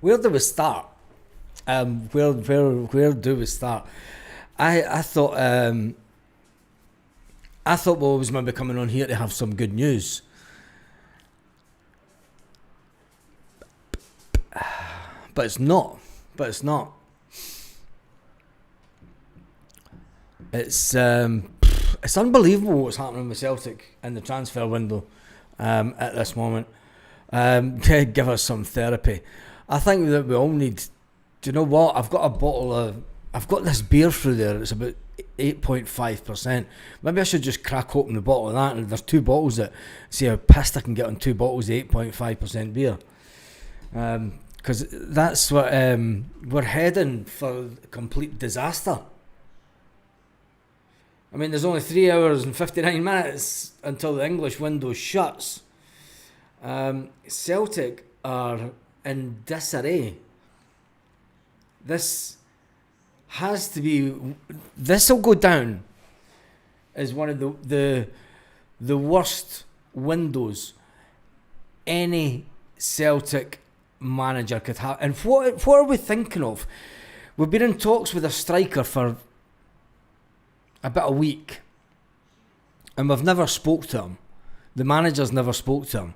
Where do we start? Where do we start? I thought we was maybe coming on here to have some good news. But it's not. It's unbelievable what's happening with Celtic in the transfer window at this moment. Give us some therapy. I think that we all need. Do you know what? I've got this beer through there. It's about 8.5%. Maybe I should just crack open the bottle of that. And there's 2 bottles that. See how pissed I can get on 2 bottles of 8.5% beer. Because that's what we're heading for, complete disaster. I mean, there's only 3 hours and 59 minutes until the English window shuts. Celtic are in disarray. This will go down as one of the worst windows any Celtic manager could have. And what are we thinking of? We've been in talks with a striker for about a week, and we've never spoke to him. The manager's never spoke to him.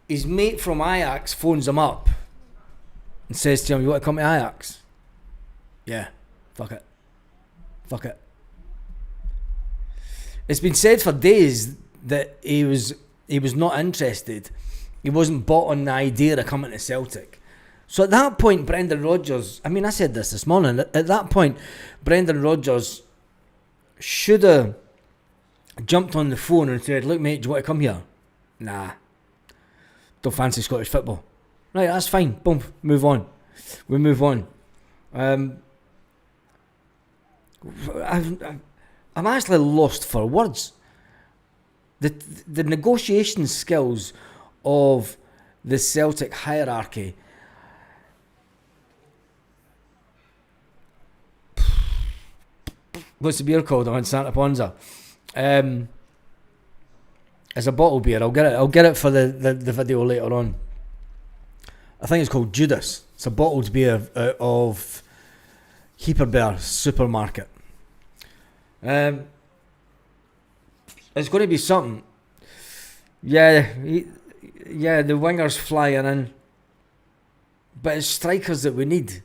His mate from Ajax phones him up and says to him, "You want to come to Ajax?" Yeah, fuck it. It's been said for days that he was not interested. He wasn't bought on the idea of coming to Celtic. So at that point, Brendan Rodgers, I mean, I said this morning, at that point, Brendan Rodgers should have jumped on the phone and said, "Look, mate, do you want to come here?" Nah. Don't fancy Scottish football. Right, that's fine. Boom, move on. We move on. I'm actually lost for words. The negotiation skills of the Celtic hierarchy. What's the beer called? I'm in Santa Ponza. It's a bottle beer. I'll get it for the video later on. I think it's called Judas. It's a bottled beer out of Hyperbear supermarket. It's going to be something. Yeah, the wingers flying in, but it's strikers that we need.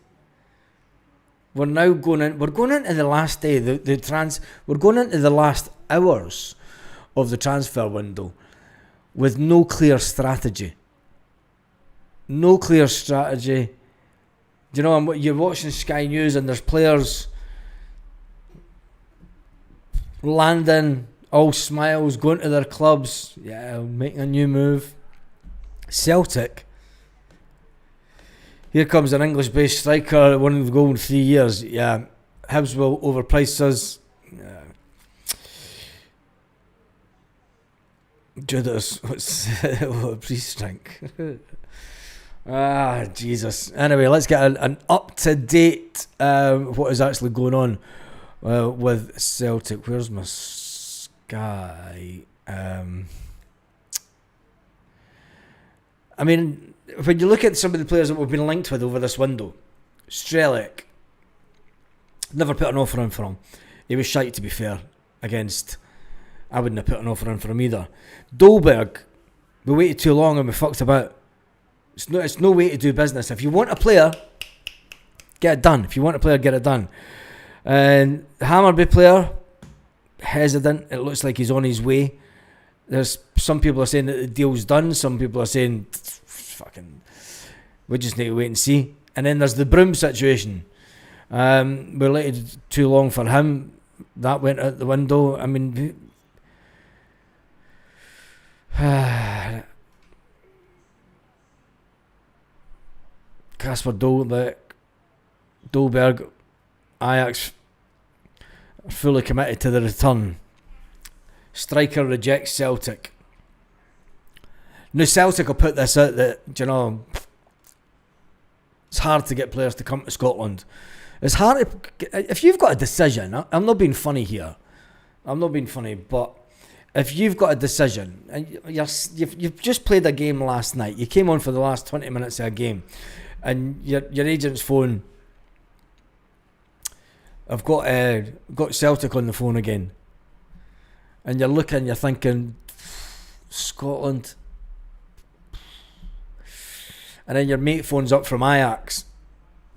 We're now going in. We're going into the last day. We're going into the last hours of the transfer window with no clear strategy. No clear strategy. Do you know, you're watching Sky News and there's players landing, all smiles, going to their clubs. Yeah, making a new move. Celtic. Here comes an English-based striker, one of the goal in 3 years. Yeah, Hibs will overprice us. Yeah. Judas, what's a priest drink? Jesus. Anyway, let's get an up-to-date what is actually going on with Celtic. Where's my Sky? I mean, when you look at some of the players that we've been linked with over this window, Strelic, never put an offer in for him. He was shite, to be fair, against... I wouldn't have put an offer in for him either. Dolberg, we waited too long and we fucked about. It's no way to do business. If you want a player, get it done. If you want a player, get it done. And Hammarby player, hesitant. It looks like he's on his way. There's some people are saying that the deal's done. Some people are saying, fucking, we just need to wait and see. And then there's the Broom situation. We waited too long for him. That went out the window. I mean, Kasper Dolberg, Ajax are fully committed to the return. Striker rejects Celtic. Now Celtic will put this out that, you know, it's hard to get players to come to Scotland. It's hard to, if you've got a decision, I'm not being funny here. I'm not being funny, but if you've got a decision and you've just played a game last night, you came on for the last 20 minutes of a game, and your agent's phone, I've got Celtic on the phone again, and you're looking, you're thinking Scotland, and then your mate phones up from Ajax.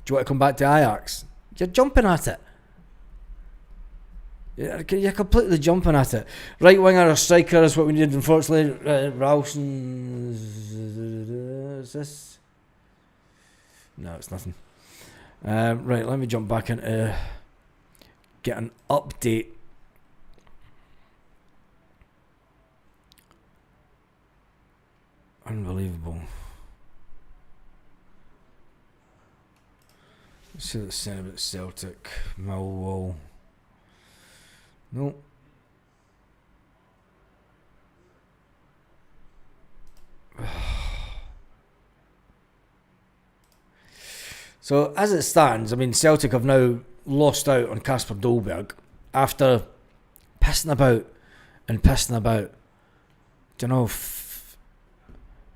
Do you want to come back to Ajax? You're jumping at it. You're completely jumping at it. Right winger or striker is what we need, unfortunately. Ralston. Is this? No, it's nothing. Right, let me jump back into get an update. Unbelievable. Let's see what it's saying about Celtic. Millwall. No. So as it stands, I mean, Celtic have now lost out on Kasper Dolberg after pissing about. Do you know?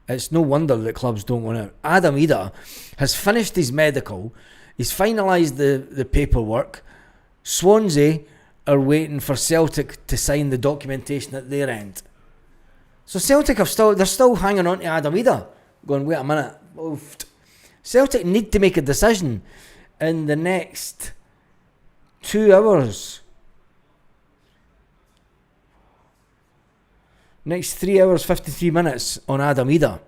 It's no wonder that clubs don't want out. Adam Ida has finished his medical. He's finalised the paperwork. Swansea are waiting for Celtic to sign the documentation at their end. So Celtic they're still hanging on to Adam Ida, going, wait a minute. Celtic need to make a decision in the next 2 hours. Next 3 hours, 53 minutes on Adam Ida.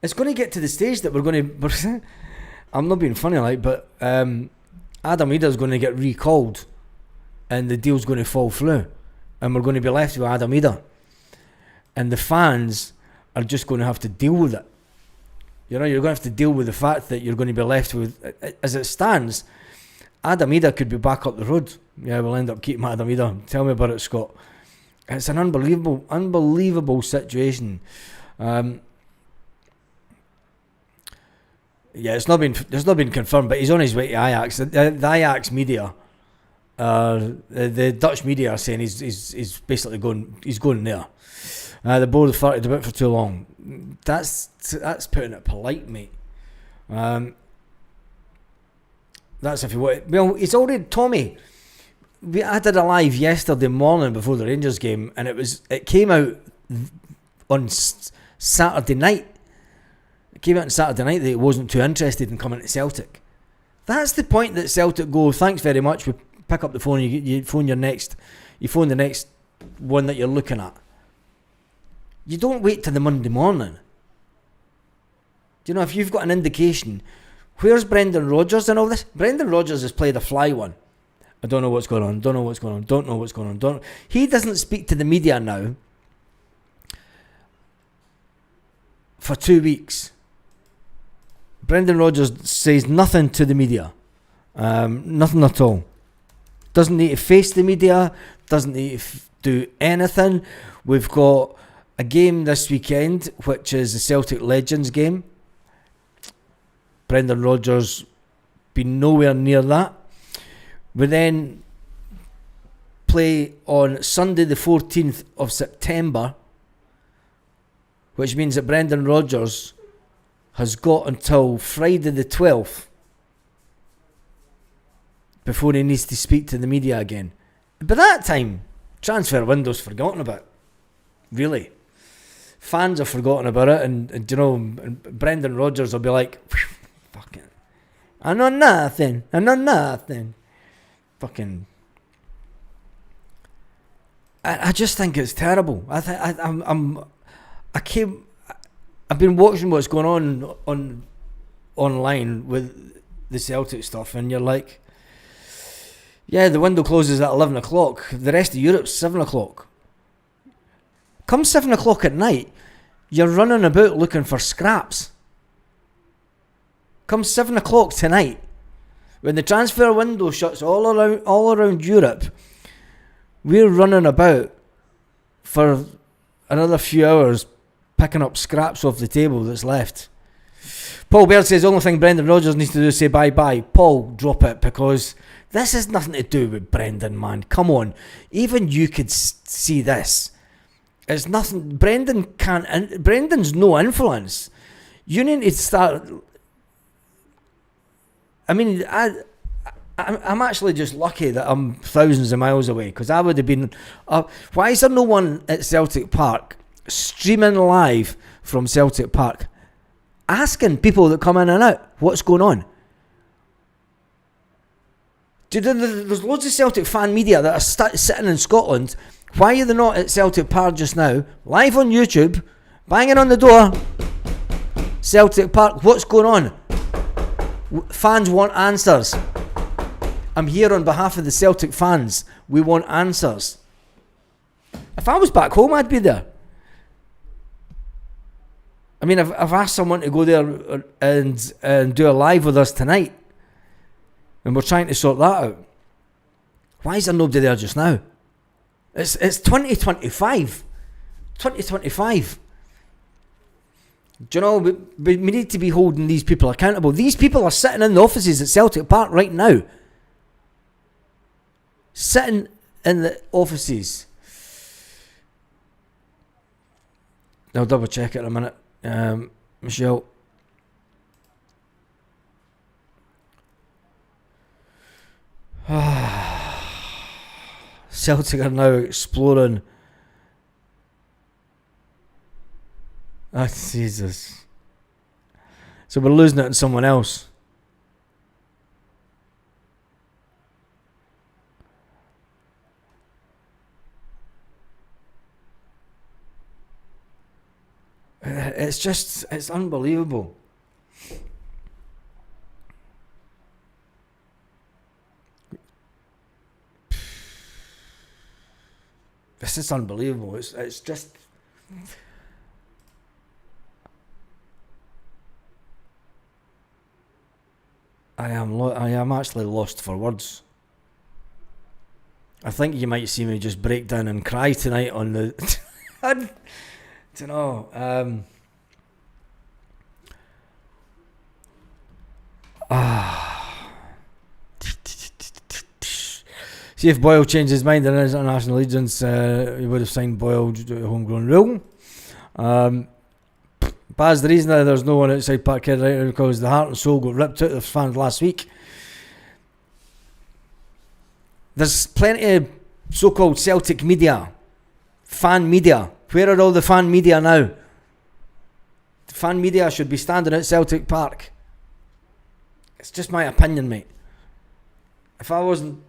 It's going to get to the stage that we're going to... I'm not being funny, but Adam Ida's going to get recalled and the deal's going to fall through. And we're going to be left with Adam Ida. And the fans are just going to have to deal with it. You know, you're going to have to deal with the fact that you're going to be left with... As it stands, Adam Ida could be back up the road. Yeah, we'll end up keeping Adam Ida. Tell me about it, Scott. It's an unbelievable situation. It's not been confirmed, but he's on his way to Ajax. The Ajax media, the Dutch media are saying he's basically going there. The board have farted about for too long. That's putting it polite, mate. That's if you want. Well, it's already Tommy. I did a live yesterday morning before the Rangers game, and it came out on Saturday night. It came out on Saturday night that he wasn't too interested in coming to Celtic. That's the point that Celtic go, thanks very much, we pick up the phone, you phone the next one that you're looking at. You don't wait till the Monday morning. Do you know, if you've got an indication, where's Brendan Rodgers and all this? Brendan Rodgers has played a fly one. I don't know what's going on. He doesn't speak to the media now for 2 weeks. Brendan Rodgers says nothing to the media. Nothing at all. Doesn't need to face the media. Doesn't need to do anything. We've got a game this weekend, which is the Celtic Legends game. Brendan Rodgers been nowhere near that. We then play on Sunday the 14th of September, which means that Brendan Rodgers has got until Friday the 12th before he needs to speak to the media again. By that time, transfer window's forgotten about. Really. Fans have forgotten about it, and you know, Brendan Rodgers will be like, fucking, I know nothing. Fucking, I just think it's terrible. I've been watching what's going on online with the Celtic stuff, and you're like, yeah, the window closes at 11 o'clock. The rest of Europe's 7 o'clock. Come 7 o'clock at night, you're running about looking for scraps. Come 7 o'clock tonight, when the transfer window shuts all around Europe, we're running about for another few hours picking up scraps off the table that's left. Paul Baird says the only thing Brendan Rodgers needs to do is say bye-bye. Paul, drop it, because this has nothing to do with Brendan, man. Come on. Even you could see this. It's nothing. Brendan's no influence. You need to start. I mean, I'm actually just lucky that I'm thousands of miles away, because I would have been. Why is there no one at Celtic Park streaming live from Celtic Park, asking people that come in and out what's going on? There's loads of Celtic fan media that are sitting in Scotland. Why are they not at Celtic Park just now, live on YouTube, banging on the door? Celtic Park, what's going on? Fans want answers. I'm here on behalf of the Celtic fans. We want answers. If I was back home, I'd be there. I mean, I've asked someone to go there and do a live with us tonight, and we're trying to sort that out. Why is there nobody there just now? It's 2025. 2025. Do you know, we need to be holding these people accountable. These people are sitting in the offices at Celtic Park right now. Sitting in the offices. I'll double check it in a minute. Michelle. Celtic are now exploring. Oh, Jesus. So we're losing it to someone else. It's unbelievable. This is unbelievable. It's just. I am actually lost for words. I think you might see me just break down and cry tonight on the. I don't know. See if Boyle changed his mind in his international allegiance, he would have signed Boyle due to homegrown rule. Baz, the reason that there's no one outside Parkhead right now because the heart and soul got ripped out of the fans last week. There's plenty of so-called Celtic media, fan media. Where are all the fan media now? The fan media should be standing at Celtic Park. It's just my opinion, mate. If I wasn't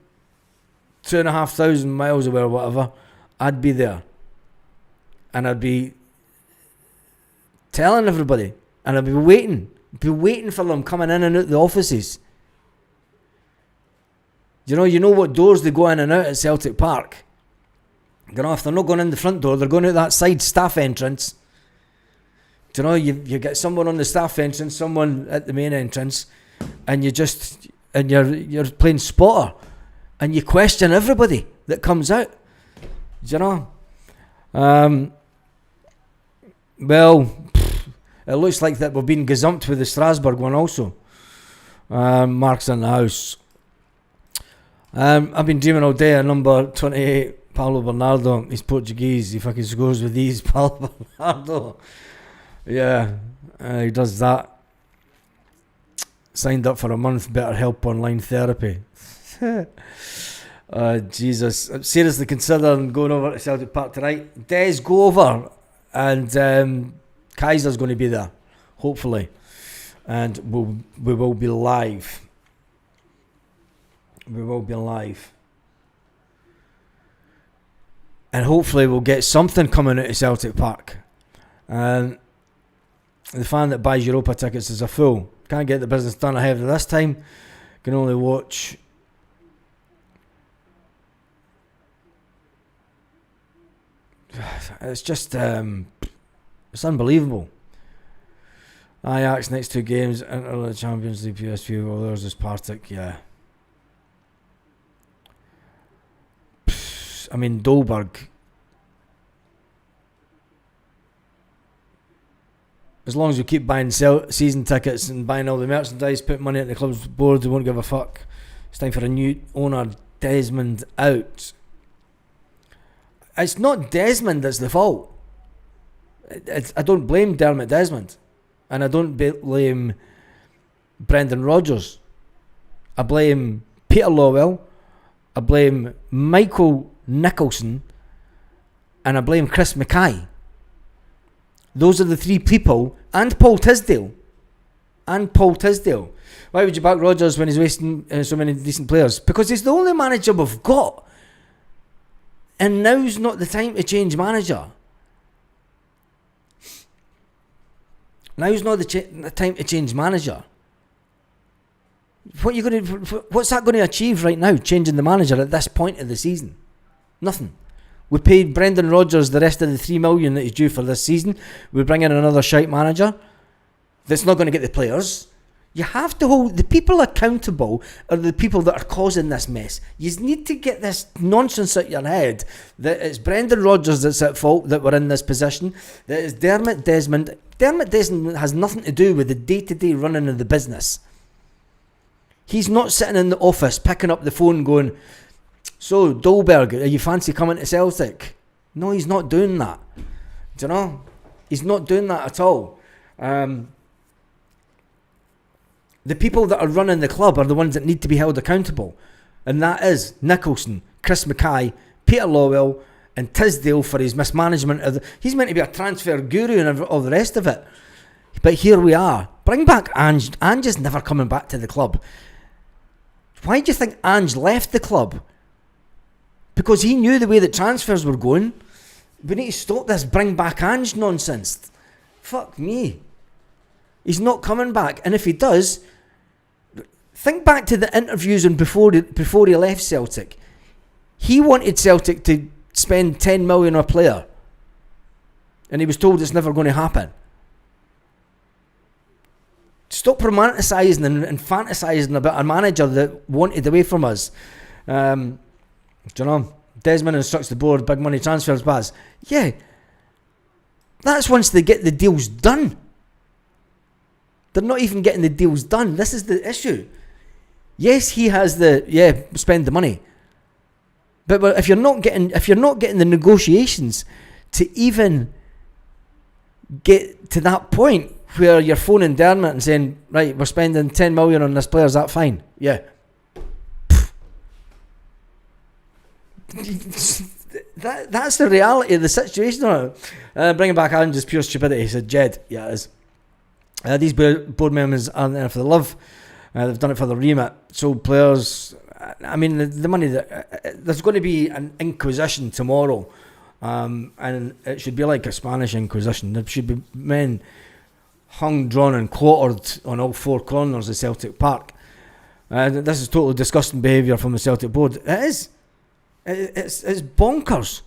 2,500 miles away or whatever, I'd be there. And I'd be telling everybody. And I'd be waiting for them coming in and out the offices. You know what doors they go in and out at Celtic Park? You know, if they're not going in the front door, they're going out that side staff entrance. Do you know, you get someone on the staff entrance, someone at the main entrance, and you're playing spotter, and you question everybody that comes out. Do you know? Well, it looks like that we've been gazumped with the Strasbourg one also. Mark's in the house. I've been dreaming all day of number 28, Paulo Bernardo. He's Portuguese. He fucking scores with these, Paulo Bernardo. Yeah, he does that. Signed up for a month, better help online therapy. Jesus. I'm seriously considering going over to Celtic Park tonight. Des, go over. And Kaiser's going to be there, hopefully. And we will be live. We will be live. And hopefully we'll get something coming out of Celtic Park. The fan that buys Europa tickets is a fool. Can't get the business done ahead of this time. Can only watch. It's just, it's unbelievable. Ajax next 2 games, Inter the Champions League, PSV, well, there's this Partick, yeah. I mean, Dolberg. as long as we keep buying season tickets and buying all the merchandise, put money at the club's board, we won't give a fuck. It's time for a new owner. Desmond out. It's not Desmond that's the fault. I don't blame Dermot Desmond, and I don't blame Brendan Rodgers. I blame Peter Lawwell, I blame Michael Nicholson, and I blame Chris Mackay. Those are the three people, and Paul Tisdale. Why would you back Rodgers when he's wasting so many decent players? Because he's the only manager we've got. And now's not the time to change manager. Now's not the time to change manager. What's that going to achieve right now, changing the manager at this point of the season? Nothing. We paid Brendan Rodgers the rest of the $3 million that he's due for this season. We bring in another shite manager that's not going to get the players. You have to hold the people accountable, are the people that are causing this mess. You need to get this nonsense out your head that it's Brendan Rodgers that's at fault that we're in this position, that it's Dermot Desmond. Dermot Desmond has nothing to do with the day-to-day running of the business. He's not sitting in the office picking up the phone going, so Dolberg, are you fancy coming to Celtic? No, he's not doing that. Do you know? He's not doing that at all. The people that are running the club are the ones that need to be held accountable. And that is Nicholson, Chris Mackay, Peter Lawwell and Tisdale for his mismanagement. He's meant to be a transfer guru and all the rest of it. But here we are. Bring back Ange. Ange is never coming back to the club. Why do you think Ange left the club? Because he knew the way that transfers were going. We need to stop this bring back Ange nonsense. Fuck me. He's not coming back. And if he does, think back to the interviews and before he left Celtic. He wanted Celtic to spend 10 million on a player. And he was told it's never going to happen. Stop romanticising and fantasising about a manager that wanted away from us. Do you know? Desmond instructs the board, big money transfers, Baz. Yeah. That's once they get the deals done. They're not even getting the deals done. This is the issue. Yes, he has spend the money. But if you're not getting the negotiations to even get to that point where you're phoning Dermot and saying, right, we're spending 10 million on this player, is that fine? Yeah. That's the reality of the situation. Bringing back Ange is pure stupidity, he said Jed. Yeah, it is. These board members aren't there for the love. They've done it for the remit. So players, I mean, the money that there's going to be an inquisition tomorrow, and it should be like a Spanish Inquisition. There should be men hung, drawn, and quartered on all four corners of Celtic Park. This is totally disgusting behaviour from the Celtic board. It is. It's bonkers.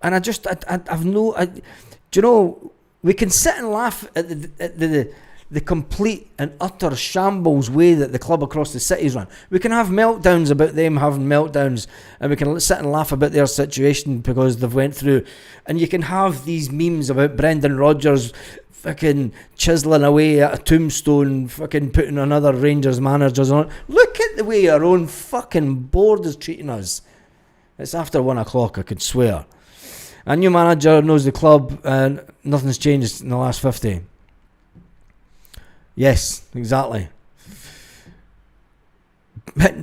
And do you know? We can sit and laugh at the complete and utter shambles way that the club across the city's run. We can have meltdowns about them having meltdowns, and we can sit and laugh about their situation because they've went through. And you can have these memes about Brendan Rodgers fucking chiselling away at a tombstone, fucking putting another Rangers managers on. Look at the way our own fucking board is treating us. It's after 1 o'clock, I could swear. A new manager knows the club and nothing's changed in the last 50. Yes, exactly. But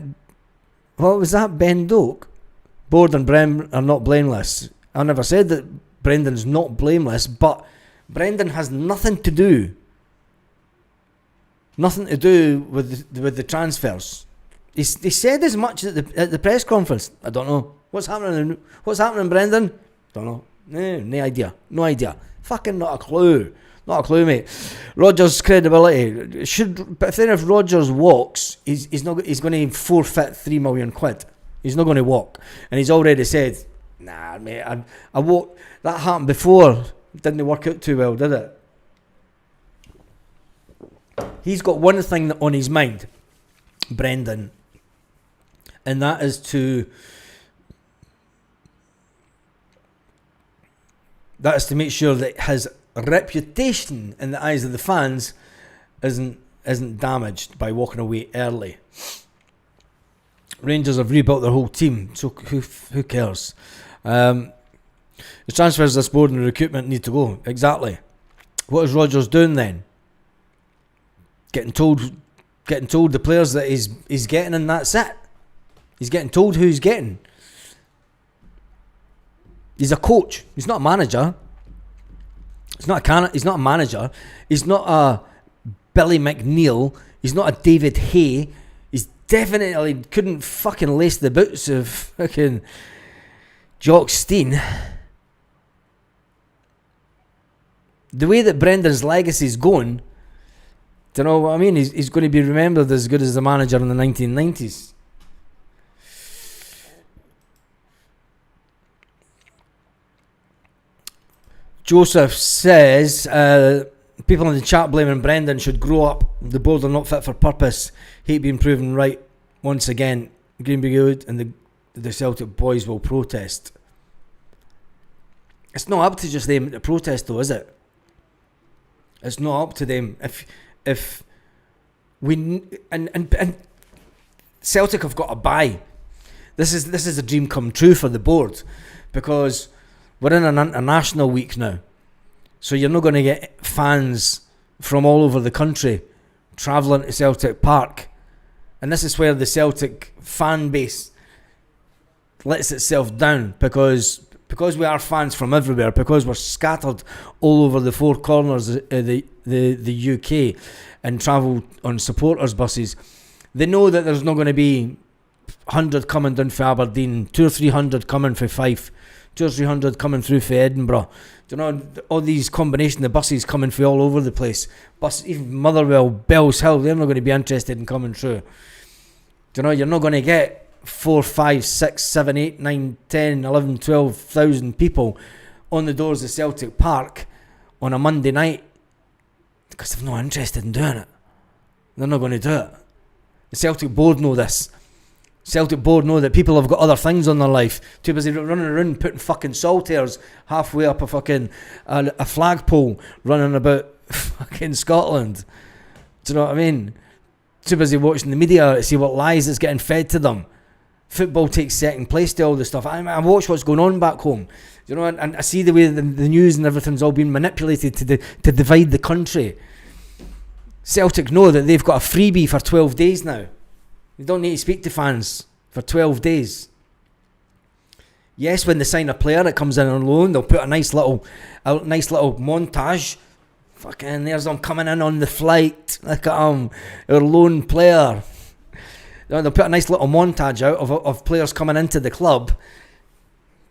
what was that, Ben Doak? Board and Brem are not blameless. I never said that Brendan's not blameless, but Brendan has nothing to do with the transfers. He said as much at the press conference. I don't know what's happening, Brendan. Don't know. No idea. Fucking not a clue, mate. Rodgers' credibility but if Rodgers walks, he's going to forfeit £3 million. He's not going to walk, and he's already said, "Nah, mate, I walk." That happened before. Didn't work out too well, did it? He's got one thing on his mind, Brendan, and that is to make sure that his reputation in the eyes of the fans isn't damaged by walking away early. Rangers have rebuilt their whole team, so who cares? The transfers this board and the recruitment need to go. Exactly. What is Rodgers doing then? Getting told the players that he's getting, and that's it. He's getting told who he's getting. He's a coach. He's not a manager. He's not a manager. He's not a Billy McNeil. He's not a David Hay. He's definitely couldn't fucking lace the boots of fucking Jock Stein. The way that Brendan's legacy is going, do you know what I mean? He's going to be remembered as good as the manager in the 1990s. Joseph says, people in the chat blaming Brendan should grow up. The board are not fit for purpose. Hate being proven right once again. Green be good and the Celtic boys will protest. It's not up to just them to protest though, is it? It's not up to them. If we and Celtic have got to buy. This is a dream come true for the board, because we're in an international week now, so you're not going to get fans from all over the country travelling to Celtic Park, and this is where the Celtic fan base lets itself down, because we are fans from everywhere, because we're scattered all over the four corners of the UK and travel on supporters buses. They know that there's not going to be 100 coming down for Aberdeen, 200 or 300 coming for Fife, 200 or 300 coming through for Edinburgh. Do you know, all these combination of buses coming for all over the place. Even Motherwell, Bells Hill, they're not going to be interested in coming through. Do you know, you're not going to get 4, 5, 6, 7, 8, 9, 10, 11, 12,000 people on the doors of Celtic Park on a Monday night, because they're not interested in doing it. They're not going to do it. The Celtic board know this. Celtic board know that people have got other things on their life. Too busy running around putting fucking saltires halfway up a flagpole, running about fucking Scotland. Do you know what I mean? Too busy watching the media to see what lies is getting fed to them. Football takes second place to all this stuff. I watch what's going on back home, you know, and I see the way the news and everything's all being manipulated to divide the country. Celtic know that they've got a freebie for 12 days now. They don't need to speak to fans for 12 days. Yes, when they sign a player that comes in on loan, they'll put a nice little montage. Fucking, there's them coming in on the flight. Look at them, our loan player. They'll put a nice little montage out of players coming into the club,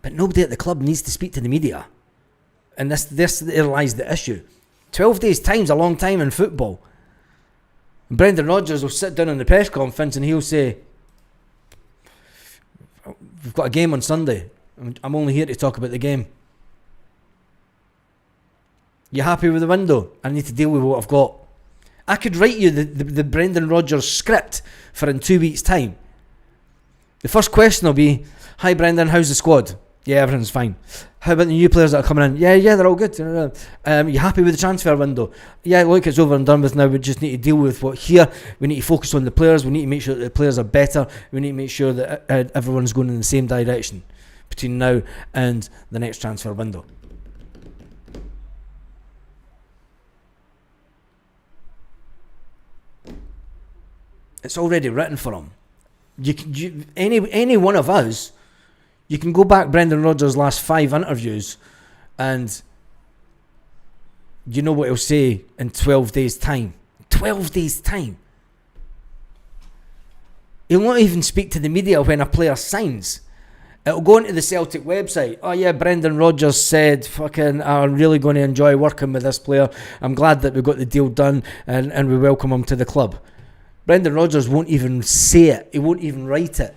but nobody at the club needs to speak to the media. And there lies the issue. 12 days' time's a long time in football. Brendan Rodgers will sit down in the press conference and he'll say, we've got a game on Sunday. I'm only here to talk about the game. You happy with the window? I need to deal with what I've got. I could write you the Brendan Rodgers script for in 2 weeks' time. The first question will be, hi Brendan, how's the squad? Yeah, everything's fine. How about the new players that are coming in? Yeah, they're all good. You happy with the transfer window? Yeah, look, it's over and done with now. We just need to deal with what here. We need to focus on the players. We need to make sure that the players are better. We need to make sure that everyone's going in the same direction between now and the next transfer window. It's already written for them. Any one of us, you can go back Brendan Rodgers' last 5 interviews and you know what he'll say in 12 days' time. 12 days' time. He'll not even speak to the media when a player signs. It'll go into the Celtic website. Oh yeah, Brendan Rodgers said, fucking, I'm really going to enjoy working with this player. I'm glad that we got the deal done and we welcome him to the club. Brendan Rodgers won't even say it. He won't even write it.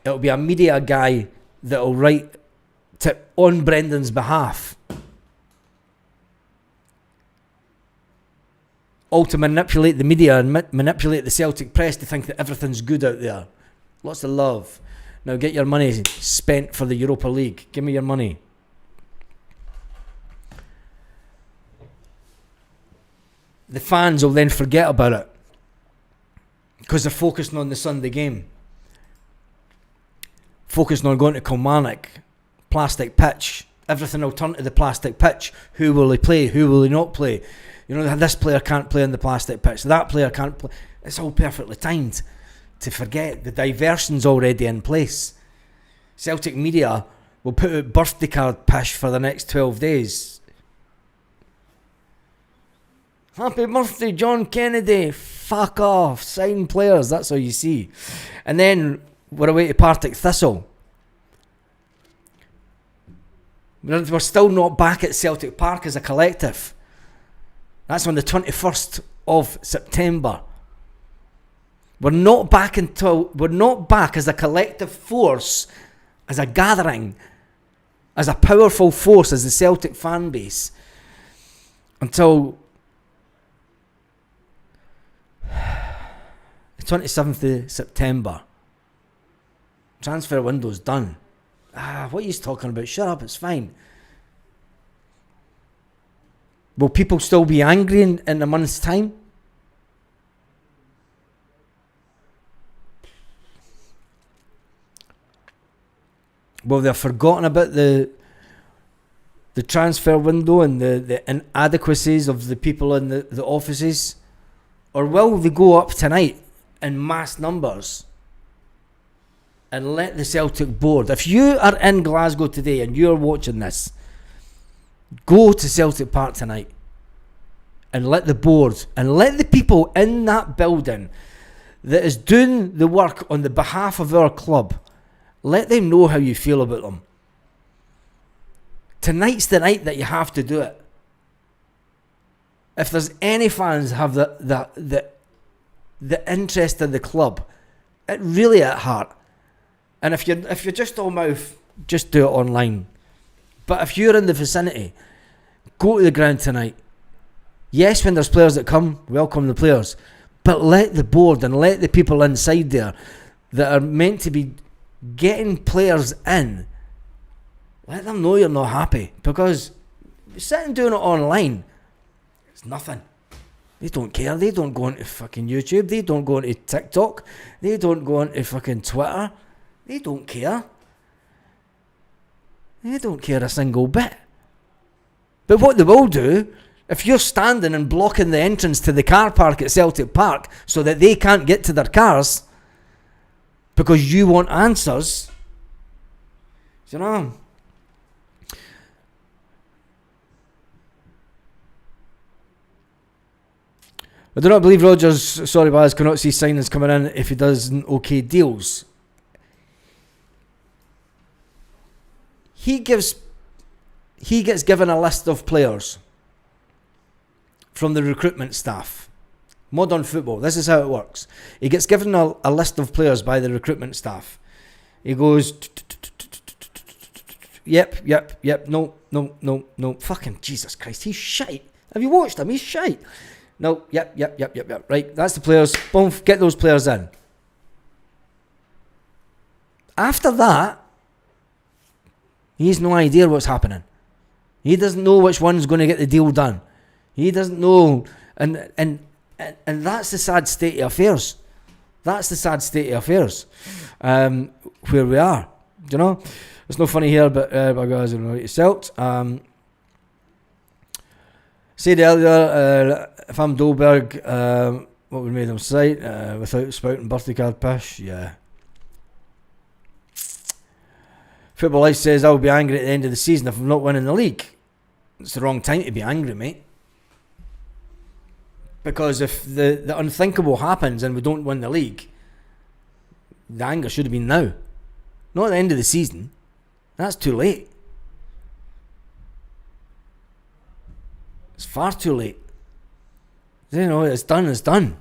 It'll be a media guy that'll write on Brendan's behalf. All to manipulate the media and manipulate the Celtic press to think that everything's good out there. Lots of love. Now get your money spent for the Europa League. Give me your money. the fans will then forget about it because they're focusing on the Sunday game, focusing on going to Kilmarnock, plastic pitch. Everything will turn to the plastic pitch. Who will he play? Who will he not play? You know, this player can't play on the plastic pitch. That player can't play. It's all perfectly timed to forget. The diversion's already in place. Celtic media will put out birthday card pish for the next 12 days. Happy birthday, John Kennedy. Fuck off. Sign players. That's all you see. And then we're away to Partick Thistle. We're still not back at Celtic Park as a collective. That's on the 21st of September. We're not back as a collective force, as a gathering, as a powerful force, as the Celtic fan base, until the 27th of September. Transfer window's done. What are you talking about? Shut up, it's fine. Will people still be angry in a month's time? Will they have forgotten about the transfer window and the inadequacies of the people in the offices? Or will they go up tonight in mass numbers and let the Celtic board, if you are in Glasgow today and you're watching this, go to Celtic Park tonight and let the board and let the people in that building that is doing the work on the behalf of our club, let them know how you feel about them. Tonight's the night that you have to do it. If there's any fans have the interest in the club, it really at heart. And if you're just all mouth, just do it online. But if you're in the vicinity, go to the ground tonight. Yes, when there's players that come, welcome the players. But let the board and let the people inside there that are meant to be getting players in, let them know you're not happy. Because sitting doing it online, it's nothing. They don't care. They don't go into fucking YouTube. They don't go into TikTok. They don't go into fucking Twitter. They don't care. They don't care a single bit. But what they will do, if you're standing and blocking the entrance to the car park at Celtic Park so that they can't get to their cars because you want answers, you know, I do not believe Rodgers, cannot see signings coming in if he doesn't okay deals. He gets given a list of players from the recruitment staff. Modern football, this is how it works. He gets given a list of players by the recruitment staff. He goes, yep, no, fucking Jesus Christ, he's shite. Have you watched him? He's shite. No, yep, right, that's the players. Boom, get those players in. After that, he has no idea what's happening. He doesn't know which one's going to get the deal done. He doesn't know, and that's the sad state of affairs. That's the sad state of affairs, where we are. You know, it's no funny here, but guys, I'm right to said earlier, if I'm Dolberg, what would made him sight without spouting birthday card pish? Yeah. Football Life says I'll be angry at the end of the season if I'm not winning the league. It's the wrong time to be angry, mate. Because if the unthinkable happens and we don't win the league, the anger should have been now. Not at the end of the season. That's too late. It's far too late. You know, it's done.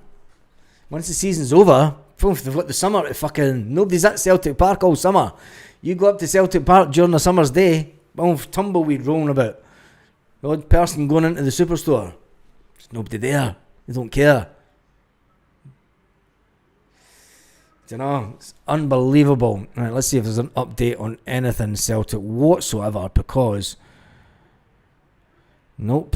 Once the season's over, they've got the summer to fucking... Nobody's at Celtic Park all summer. You go up to Celtic Park during a summer's day, tumbleweed rolling about. The odd person going into the superstore. There's nobody there. They don't care. You know, it's unbelievable. Right, let's see if there's an update on anything Celtic whatsoever, because... Nope.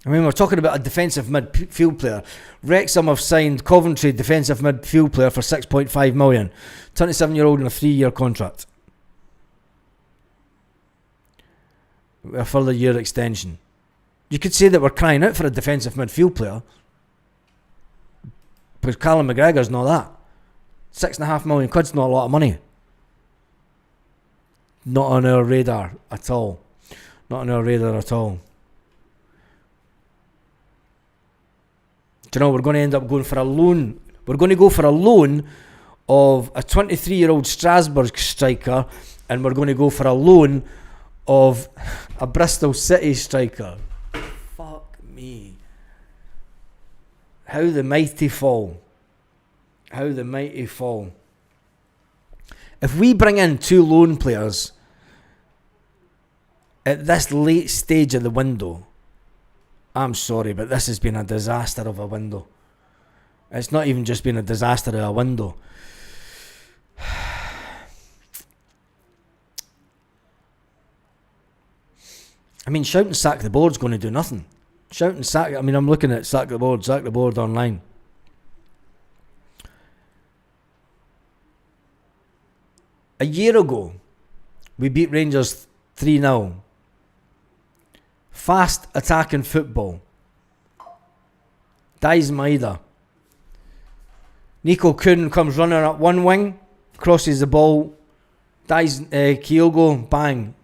I mean, we're talking about a defensive midfield player. Wrexham have signed Coventry defensive midfield player for 6.5 million. 27-year-old in a 3-year contract. A further year extension. You could say that we're crying out for a defensive midfield player. Because Callum McGregor's not that. 6.5 million quid's not a lot of money. Not on our radar at all. Not on our radar at all. Do you know, we're going to end up going for a loan. We're going to go for a loan of a 23-year-old Strasbourg striker, and we're going to go for a loan of a Bristol City striker. Fuck me. How the mighty fall. How the mighty fall. If we bring in 2 loan players at this late stage of the window, I'm sorry, but this has been a disaster of a window. It's not even just been a disaster of a window. I mean, shout and sack the board's going to do nothing. Shout and sack. I mean, I'm looking at sack the board online. A year ago, we beat Rangers 3-0. Fast attacking football. Dies Maeda. Nico Kuhn comes running up one wing, crosses the ball, dies Kyogo, bang.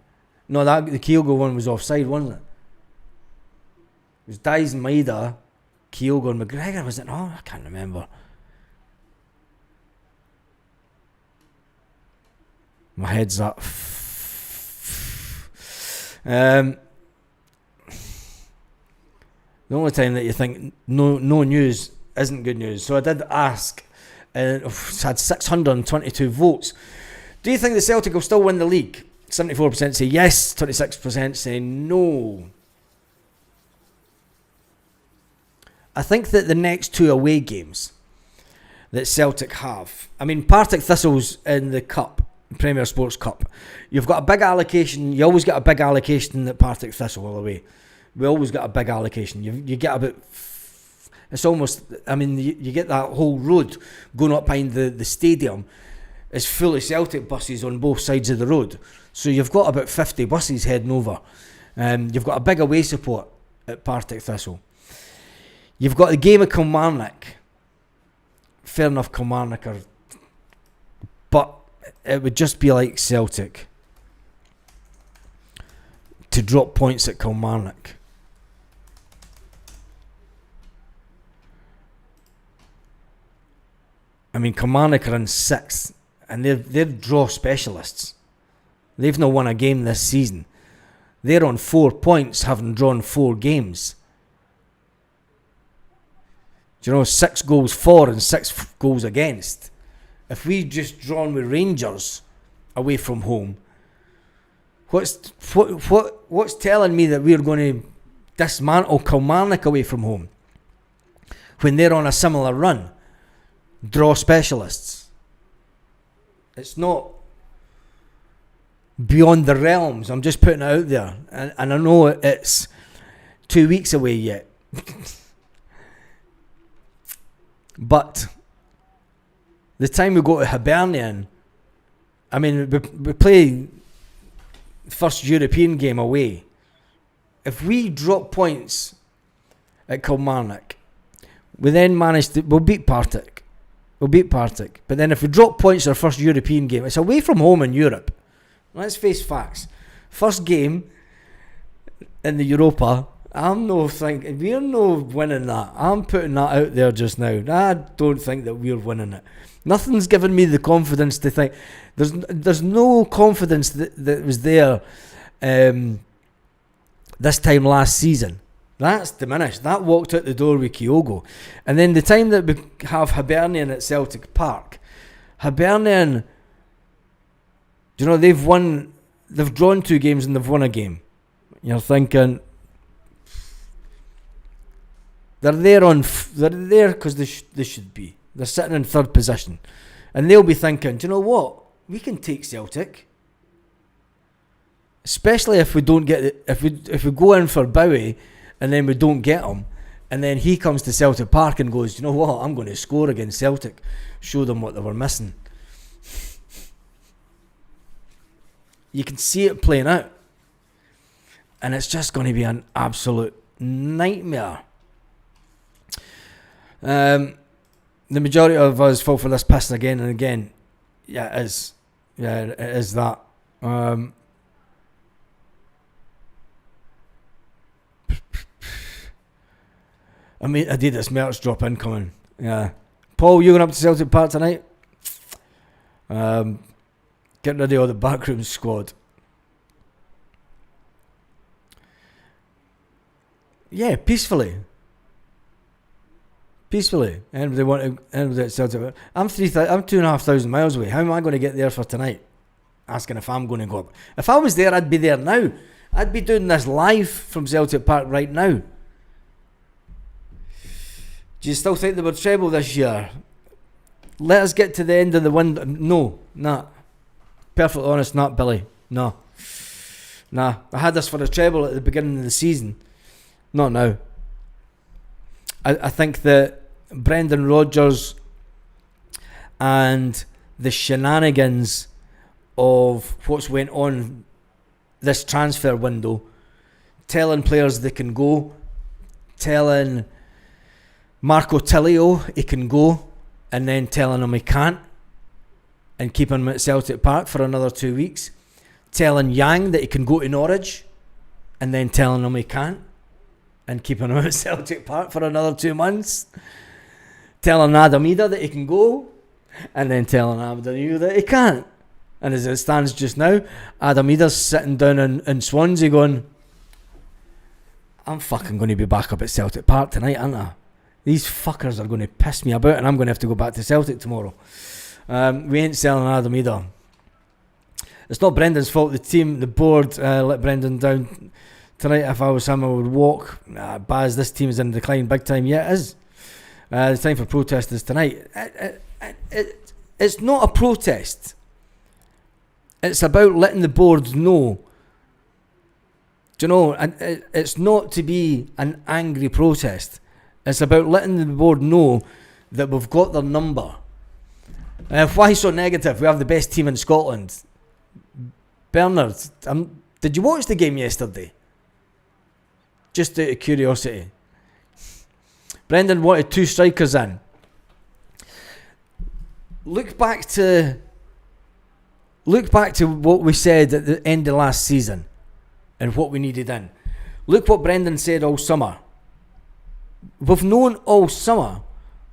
No, the Kyogo one was offside, wasn't it? It was Dies Maeda, Kyogo and McGregor, was it? Oh, I can't remember. My head's up. The only time that you think no news isn't good news. So I did ask, and it's had 622 votes. Do you think the Celtic will still win the league? 74% say yes, 26% say no. I think that the next 2 away games that Celtic have, I mean, Partick Thistle's in the Cup, Premier Sports Cup. You've got a big allocation. You always get a big allocation at Partick Thistle away. We always get a big allocation. You get about, it's almost, I mean, you get that whole road going up behind the stadium. It's full of Celtic buses on both sides of the road. So you've got about 50 buses heading over. You've got a big away support at Partick Thistle. You've got the game of Kilmarnock. Fair enough, Kilmarnock are, but it would just be like Celtic to drop points at Kilmarnock. I mean, Kilmarnock are in 6th, and they're draw specialists. They've not won a game this season. They're on 4 points, having drawn 4 games. Do you know, 6 goals for and 6 goals against? If we just drawn with Rangers away from home, what's telling me that we're going to dismantle Kilmarnock away from home when they're on a similar run? Draw specialists. It's not beyond the realms. I'm just putting it out there, and I know it's 2 weeks away yet. But the time we go to Hibernian, I mean, we play first European game away. If we drop points at Kilmarnock, we then manage to, we'll beat Partick. But then if we drop points our first European game, it's away from home in Europe. Let's face facts. First game in the Europa, I'm no thinking, we're no winning that. I'm putting that out there just now. I don't think that we're winning it. Nothing's given me the confidence to think. There's no confidence that was there this time last season. That's diminished. That walked out the door with Kyogo. And then the time that we have Hibernian at Celtic Park, Hibernian, do you know, they've drawn 2 games and they've won a game. You're thinking, they're there because they should be. They're sitting in 3rd position. And they'll be thinking, do you know what? We can take Celtic. Especially if we don't get if we go in for Bowie and then we don't get him, and then he comes to Celtic Park and goes, you know what, I'm going to score against Celtic, show them what they were missing. You can see it playing out, and it's just going to be an absolute nightmare. The majority of us fall for this piss again and again. Yeah, it is. Yeah, it is that. I mean, I did this merch drop incoming. Yeah. Paul, you going up to Celtic Park tonight? Getting ready all the backroom squad. Yeah, peacefully. Anybody want to? Anybody at Celtic? I'm 2,500 miles away. How am I going to get there for tonight? Asking if I'm going to go up. If I was there, I'd be there now. I'd be doing this live from Celtic Park right now. Do you still think they were treble this year? Let us get to the end of the window. No, not. Perfectly honest, not Billy. No. Nah. I had this for a treble at the beginning of the season. Not now. I think that Brendan Rodgers and the shenanigans of what's went on this transfer window, telling players they can go, telling Marco Tilio he can go, and then telling him he can't, and keeping him at Celtic Park for another 2 weeks, telling Yang that he can go to Norwich, and then telling him he can't, and keeping him at Celtic Park for another 2 months, telling Adam Ida that he can go, and then telling Adam Ida that he can't. And as it stands just now, Adam Ida's sitting down in Swansea going, I'm fucking going to be back up at Celtic Park tonight, aren't I? These fuckers are going to piss me about, and I'm going to have to go back to Celtic tomorrow. We ain't selling Adam Ida. It's not Brendan's fault. The board let Brendan down tonight. If I was him, I would walk. Baz, this team is in decline big time. Yeah, it is. The time for protest is tonight. It's not a protest. It's about letting the board know. Do you know? It's not to be an angry protest. It's about letting the board know that we've got their number. Why so negative? We have the best team in Scotland. Bernard, did you watch the game yesterday? Just out of curiosity. Brendan wanted 2 strikers in. Look back to what we said at the end of last season and what we needed in. Look what Brendan said all summer. We've known all summer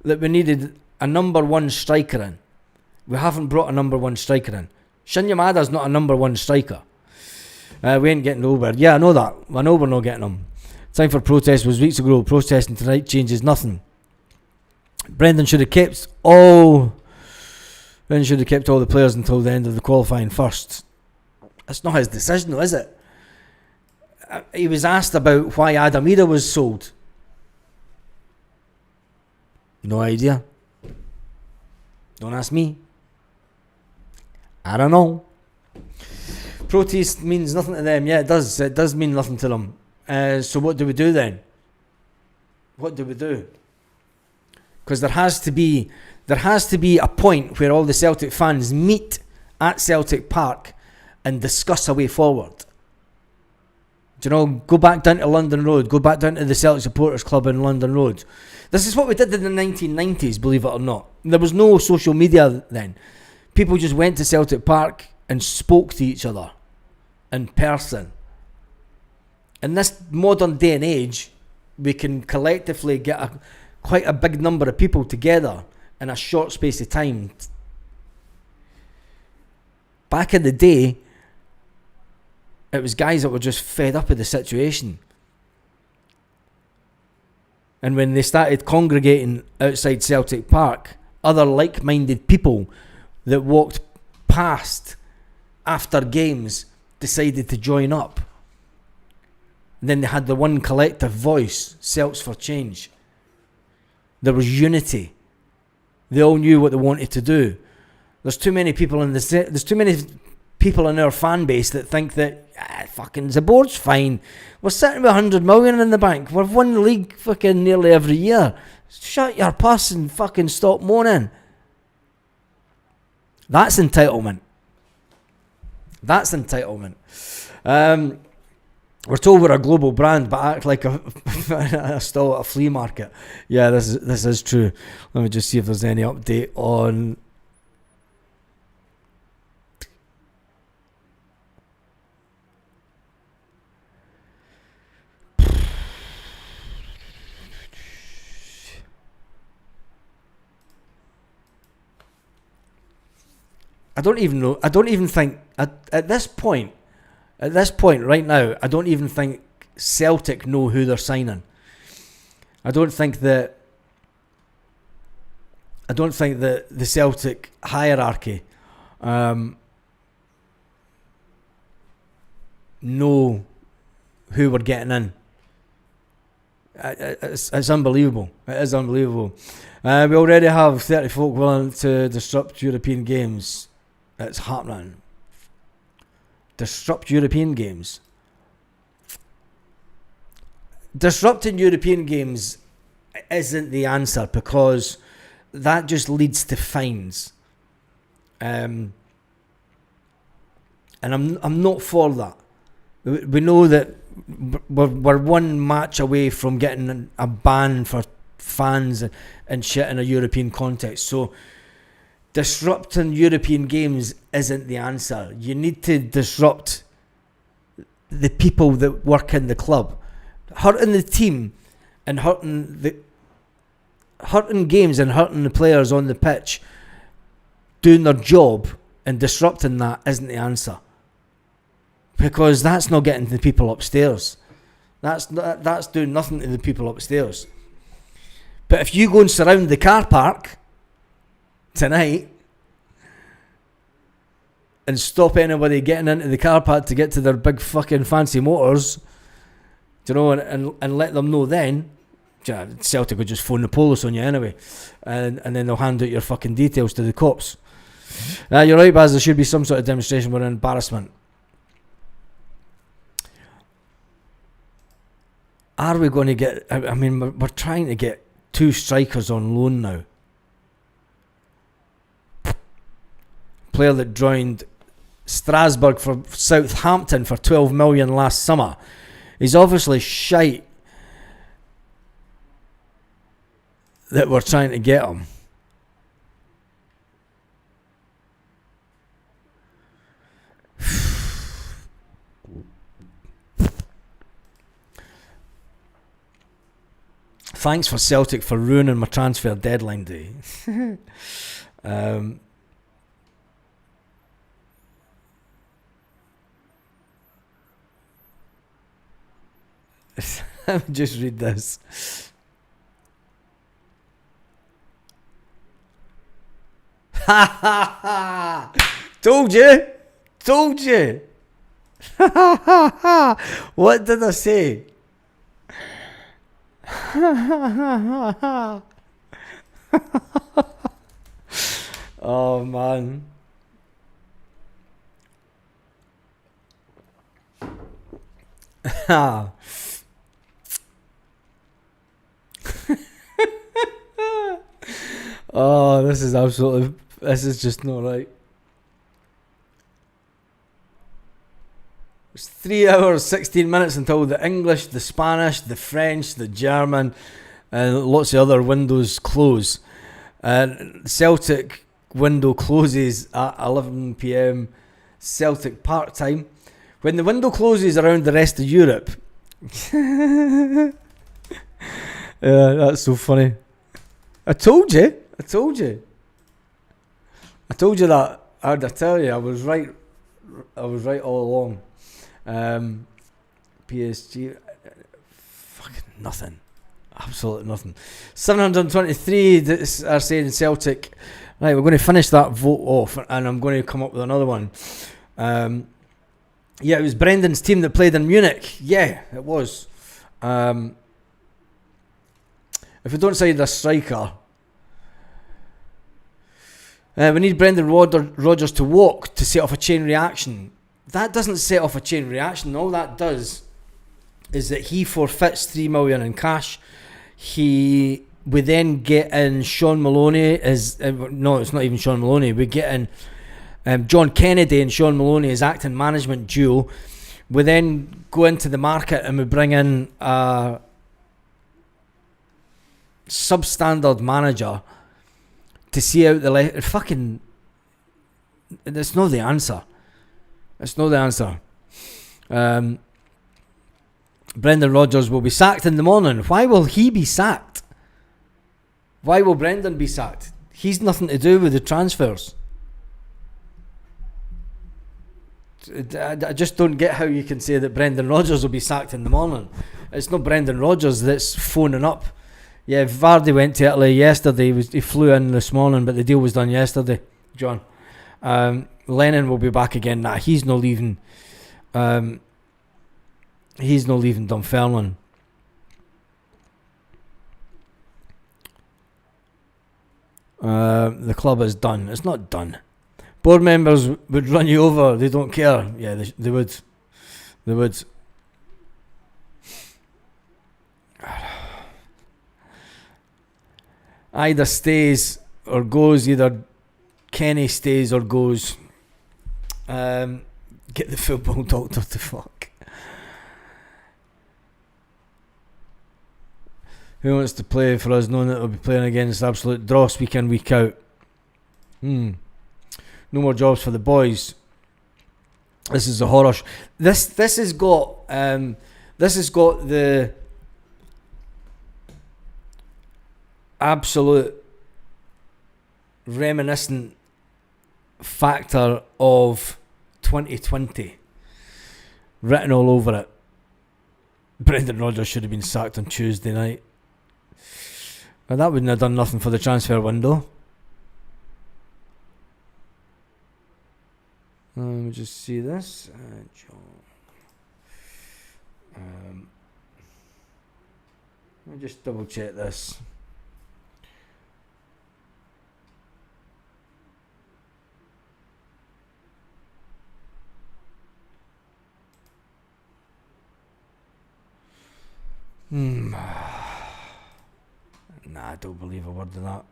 that we needed a number 1 striker in. We haven't brought a number 1 striker in. Shinya Mada's not a number 1 striker. We ain't getting over. Yeah, I know that. I know we're not getting him. Time for protest was weeks ago. Protesting tonight changes nothing. Brendan should have kept all the players until the end of the qualifying first. That's not his decision though, is it? He was asked about why Adam Ida was sold. No idea. Don't ask me. I don't know. Protest means nothing to them. Yeah, it does. It does mean nothing to them. So what do we do then? What do we do? Because there has to be a point where all the Celtic fans meet at Celtic Park and discuss a way forward. Do you know, go back down to London Road, go back down to the Celtic Supporters Club in London Road. This is what we did in the 1990s, believe it or not. There was no social media then. People just went to Celtic Park and spoke to each other in person. In this modern day and age, we can collectively get quite a big number of people together in a short space of time. Back in the day, it was guys that were just fed up with the situation. And when they started congregating outside Celtic Park, other like-minded people that walked past after games decided to join up. And then they had the one collective voice, Celts for Change. There was unity. They all knew what they wanted to do. There's too many people in our fan base that think that fucking, the board's fine. We're sitting with 100 million in the bank. We've won the league fucking nearly every year. Shut your puss and fucking stop moaning. That's entitlement. That's entitlement. We're told we're a global brand, but act like a stall at a flea market. Yeah, this is true. Let me just see if there's any update on. I don't even know. I don't even think at this point right now, I don't even think Celtic know who they're signing. I don't think that the Celtic hierarchy know who we're getting in. It's unbelievable. It is unbelievable. We already have 30 folk willing to disrupt European games. It's happening. Disrupt European games. Disrupting European games isn't the answer, because that just leads to fines. And I'm not for that. We know that we're one match away from getting a ban for fans and shit in a European context. So disrupting European games isn't the answer. You need to disrupt the people that work in the club. Hurting the team and hurting games and hurting the players on the pitch doing their job and disrupting that isn't the answer. Because that's not getting the people upstairs. That's doing nothing to the people upstairs. But if you go and surround the car park tonight and stop anybody getting into the car park to get to their big fucking fancy motors, do you know, and let them know then, Celtic will just phone the police on you anyway, and then they'll hand out your fucking details to the cops. You're right, Baz, there should be some sort of demonstration with an embarrassment. Are we going to get, I mean, we're trying to get 2 strikers on loan now. Player that joined Strasbourg for Southampton for 12 million last summer. He's obviously shite that we're trying to get him. Thanks for Celtic for ruining my transfer deadline day. Let me just read this. Ha ha ha! Told you! Told you! Ha ha ha ha! What did I say? Oh man. Oh, this is just not right. It's 3 hours, 16 minutes until the English, the Spanish, the French, the German, and lots of other windows close. Celtic window closes at 11 p.m. Celtic Park time. When the window closes around the rest of Europe. Yeah, that's so funny. I told you that. How'd I tell you? I was right all along. PSG, fucking nothing, absolutely nothing. 723 are saying Celtic. Right, we're going to finish that vote off, and I'm going to come up with another one. Yeah, it was Brendan's team that played in Munich. Yeah, it was. If we don't sign a striker, we need Brendan Rodgers to walk to set off a chain reaction. that doesn't set off a chain reaction. All that does is that he forfeits $3 million in cash. We then get in Sean Maloney as no, it's not even Sean Maloney. We get in John Kennedy and Sean Maloney as acting management duo. We then go into the market and we bring in a substandard manager to see out the fucking. That's not the answer. It's not the answer. Brendan Rodgers will be sacked in the morning. Why will he be sacked? Why will Brendan be sacked? He's nothing to do with the transfers. I just don't get how you can say that Brendan Rodgers will be sacked in the morning. It's not Brendan Rodgers that's phoning up. Yeah, Vardy went to Italy yesterday. He flew in this morning, but the deal was done yesterday, John. Lennon will be back again. Nah, he's not leaving. He's not leaving Dunfermline. The club is done. It's not done. Board members would run you over. They don't care. Yeah, they would. They would. Either stays or goes. Either Kenny stays or goes. Get the football doctor to fuck. Who wants to play for us, knowing that we'll be playing against absolute dross week in, week out? No more jobs for the boys. This is a horror. This has got the absolute reminiscent factor of 2020 written all over it. Brendan Rodgers should have been sacked on Tuesday night. Well, that wouldn't have done nothing for the transfer window. Let me just see this. Let me just double check this. Nah, I don't believe a word of that.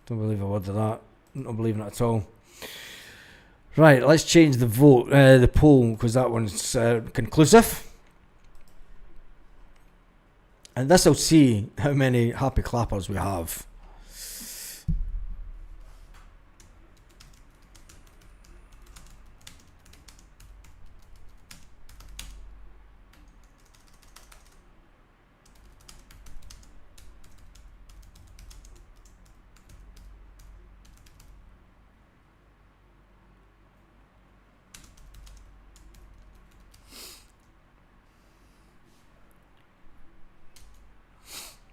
Don't believe a word of that. Not believing it at all. Right, let's change the vote, the poll, because that one's conclusive. And this will see how many happy clappers we have.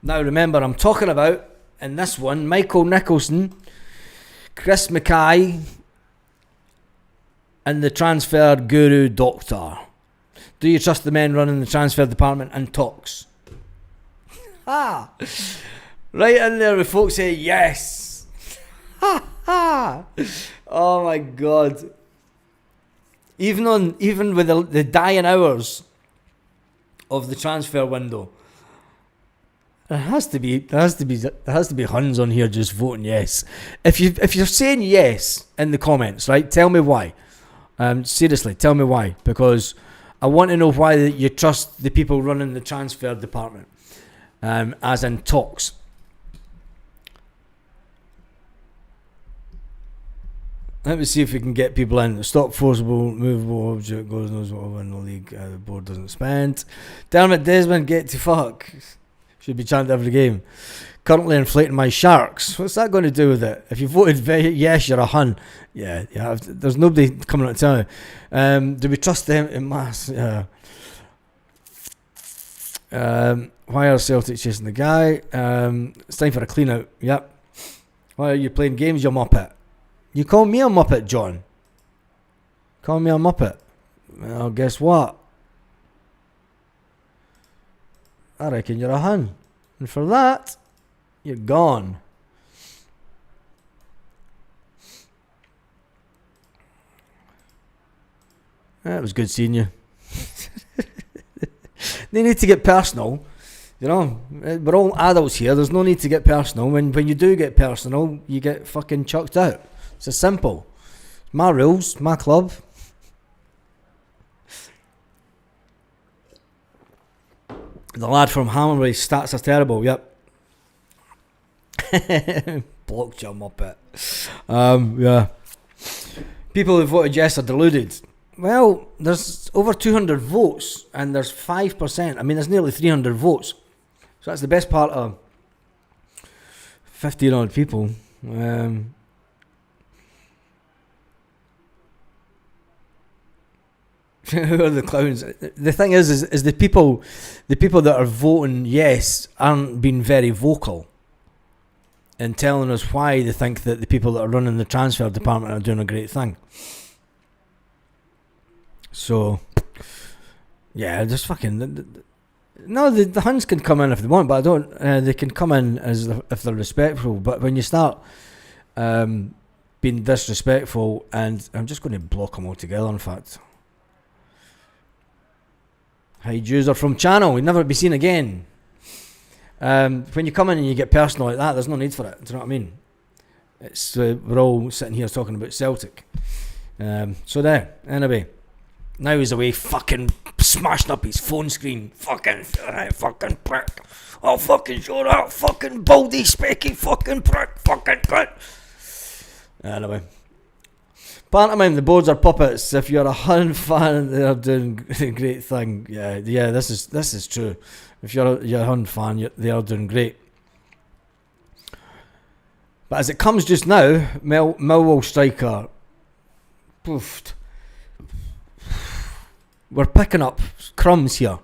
Now remember, I'm talking about, in this one, Michael Nicholson, Chris Mackay, and the transfer guru doctor. Do you trust the men running the transfer department and talks? Right in there with folks say yes. Oh my god. Even with the dying hours of the transfer window, there has to be Huns on here just voting yes. If you're saying yes in the comments, right, tell me why. Seriously, tell me why, because I want to know why you trust the people running the transfer department, as in talks. Let me see if we can get people in. Stop forcible, movable object, goes knows what over in the league. The board doesn't spend. Damn it, Desmond, get to fuck. Should be chanted every game. Currently inflating my sharks. What's that going to do with it? If you voted yes, you're a Hun. Yeah. There's nobody coming out to tell you. Do we trust them in mass? Yeah. Why are Celtic chasing the guy? It's time for a clean out. Yep. Why are you playing games, you muppet? You call me a muppet, John? Call me a muppet? Well, guess what? I reckon you're a Hun. And for that, you're gone. It was good seeing you. They need to get personal. You know, we're all adults here. There's no need to get personal. When you do get personal, you get fucking chucked out. It's as simple. My rules, my club. The lad from Hammerway, stats are terrible. Yep. Blocked you, muppet. Yeah. People who voted yes are deluded. Well, there's over 200 votes and there's 5%. I mean, there's nearly 300 votes. So that's the best part of 15 odd people. Who are the clowns? The thing is the people that are voting yes aren't being very vocal in telling us why they think that the people that are running the transfer department are doing a great thing. So, yeah, just fucking... No, the Huns can come in if they want, but I don't... they can come in if they're respectful, but when you start being disrespectful, and I'm just going to block them all together, in fact. Hide user from channel, you'll never be seen again. When you come in and you get personal like that, there's no need for it, do you know what I mean? It's we're all sitting here talking about Celtic. So there, anyway. Now he's away fucking smashing up his phone screen. Fucking prick. I'll fucking show that fucking baldy specky fucking prick. Fucking cunt. Anyway. Pantomime, the boards are puppets. If you're a Hun fan, they're doing a great thing. Yeah, this is true. If you're a Hun fan, they are doing great. But as it comes just now, Millwall striker, poofed. We're picking up crumbs here.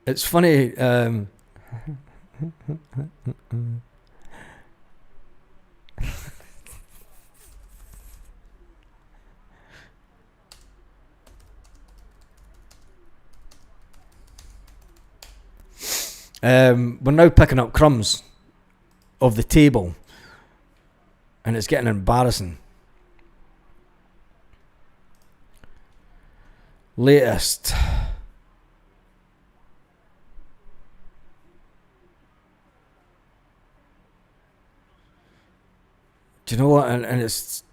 It's funny. We're now picking up crumbs of the table, and it's getting embarrassing. Latest. Do you know what? And it's...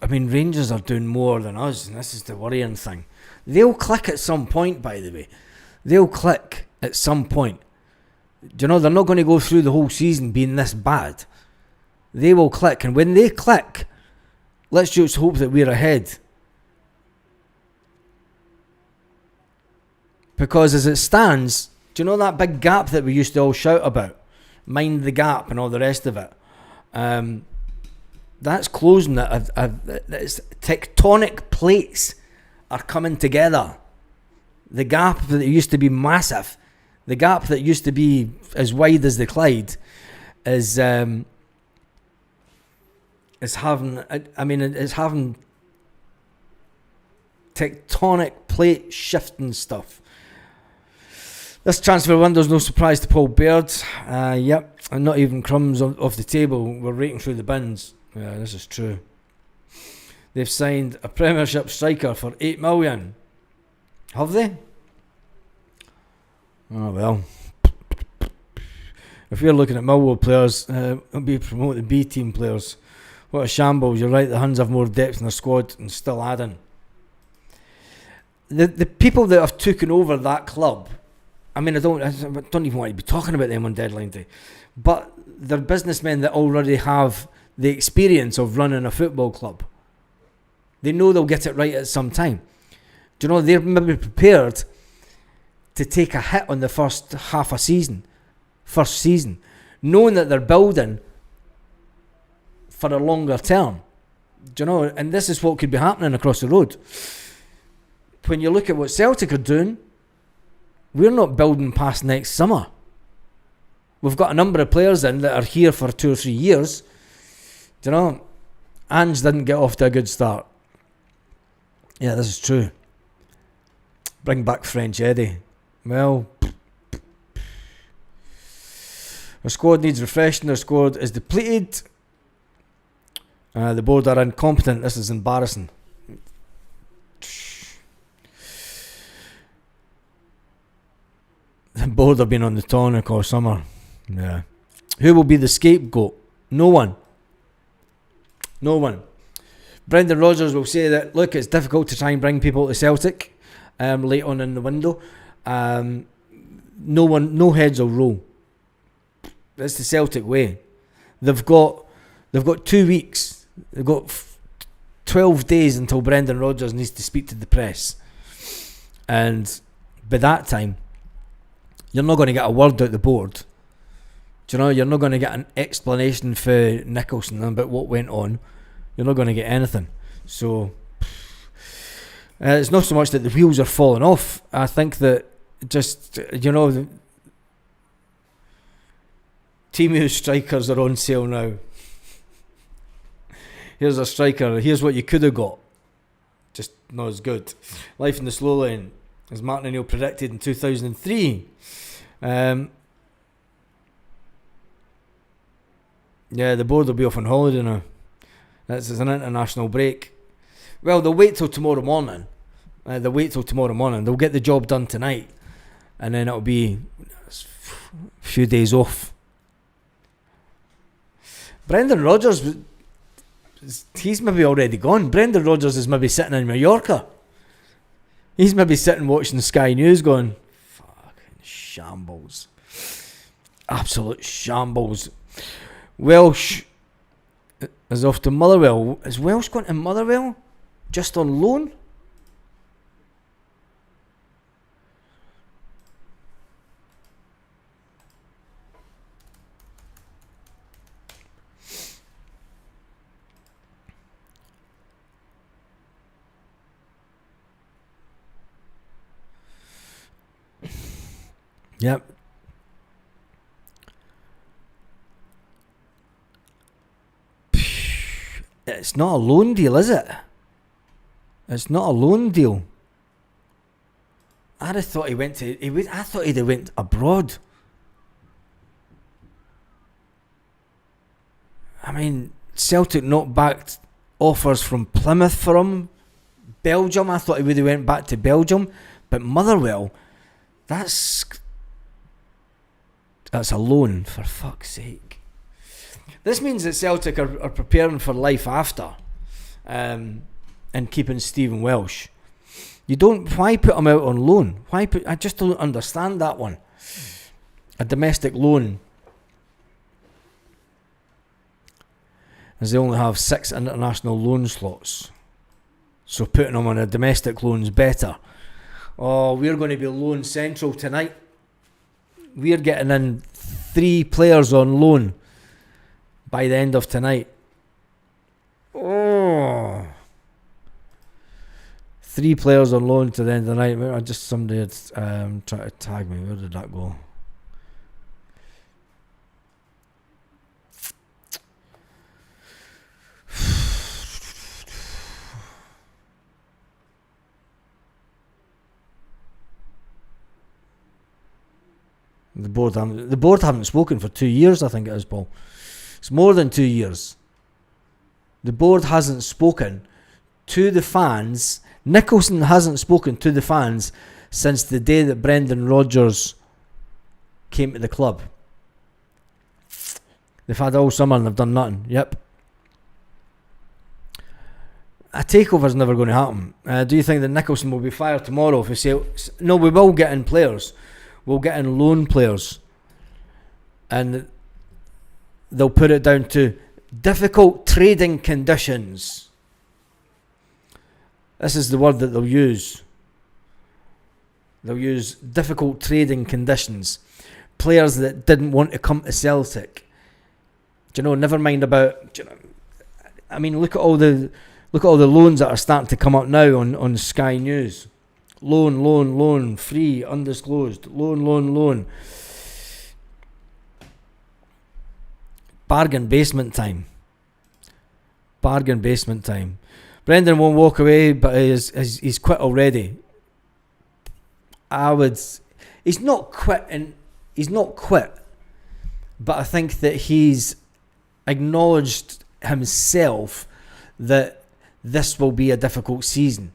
I mean, Rangers are doing more than us, and this is the worrying thing. They'll click at some point, by the way. They'll click at some point. Do you know, they're not going to go through the whole season being this bad. They will click, and when they click, let's just hope that we're ahead. Because as it stands, do you know that big gap that we used to all shout about? Mind the gap and all the rest of it. That's closing. It's tectonic plates are coming together. The gap that used to be massive, the gap that used to be as wide as the Clyde, is having. It's having tectonic plate shifting stuff. This transfer window's no surprise to Paul Baird. Yep, and not even crumbs off the table. We're raking through the bins. Yeah, this is true. They've signed a Premiership striker for $8 million. Have they? Oh well. If we're looking at Millwall players, it'll be promoting B team players. What a shambles. You're right, the Huns have more depth in their squad and still adding. The people that have taken over that club, I mean, I don't even want to be talking about them on deadline day, but they're businessmen that already have the experience of running a football club. They know they'll get it right at some time. Do you know, they're maybe prepared to take a hit on the first season, knowing that they're building for a longer term. Do you know, and this is what could be happening across the road. When you look at what Celtic are doing, we're not building past next summer. We've got a number of players in that are here for 2 or 3 years. Do you know, Ange didn't get off to a good start. Yeah, this is true. Bring back French Eddie. Well, our squad needs refreshing. Our squad is depleted. The board are incompetent. This is embarrassing. The board have been on the tonic all summer. Yeah. Who will be the scapegoat? No one. No one. Brendan Rodgers will say that, look, it's difficult to try and bring people to Celtic late on in the window. No heads will roll. That's the Celtic way. They've got 2 weeks. They've got 12 days until Brendan Rodgers needs to speak to the press. And by that time, you're not going to get a word out the board. Do you know, you're not going to get an explanation for Nicholson about what went on. You're not going to get anything. So it's not so much that the wheels are falling off. I think that just, the Teemu strikers are on sale now. Here's a striker. Here's what you could have got. Just not as good. Life in the slow lane, as Martin O'Neill predicted in 2003. Yeah, the board will be off on holiday now. This is an international break. Well, they'll wait till tomorrow morning. They'll get the job done tonight. And then it'll be a few days off. Brendan Rodgers, he's maybe already gone. Brendan Rodgers is maybe sitting in Mallorca. He's maybe sitting watching Sky News going, fucking shambles. Absolute shambles. Welsh is off to Motherwell. Is Welsh going to Motherwell? Just on loan? Yep. It's not a loan deal, is it? It's not a loan deal. I'd have thought I thought he'd have went abroad. I mean, Celtic not backed offers from Plymouth for him. Belgium, I thought he would have went back to Belgium. But Motherwell, that's a loan, for fuck's sake. This means that Celtic are preparing for life after and keeping Stephen Welsh. Why put him out on loan? I just don't understand that one. A domestic loan, as they only have 6 international loan slots. So putting him on a domestic loan is better. Oh, we're going to be loan central tonight. We're getting in 3 players on loan by the end of tonight. Oh, 3 players on loan to the end of the night. Somebody had tried to tag me. Where did that go? The board haven't spoken for 2 years, I think it is, Paul. It's more than 2 years. The board hasn't spoken to the fans. Nicholson hasn't spoken to the fans since the day that Brendan Rodgers came to the club. They've had all summer and they've done nothing. Yep. A takeover's never going to happen. Do you think that Nicholson will be fired tomorrow if we say no? We will get in players. We'll get in loan players, and they'll put it down to difficult trading conditions. This is the word that they'll use. They'll use difficult trading conditions. Players that didn't want to come to Celtic. Do you know? Never mind about. I mean, look at all the loans that are starting to come up now on Sky News. Loan, free, undisclosed, loan. Bargain basement time. Brendan won't walk away, but he's quit already. He's not quit, but I think that he's acknowledged himself that this will be a difficult season,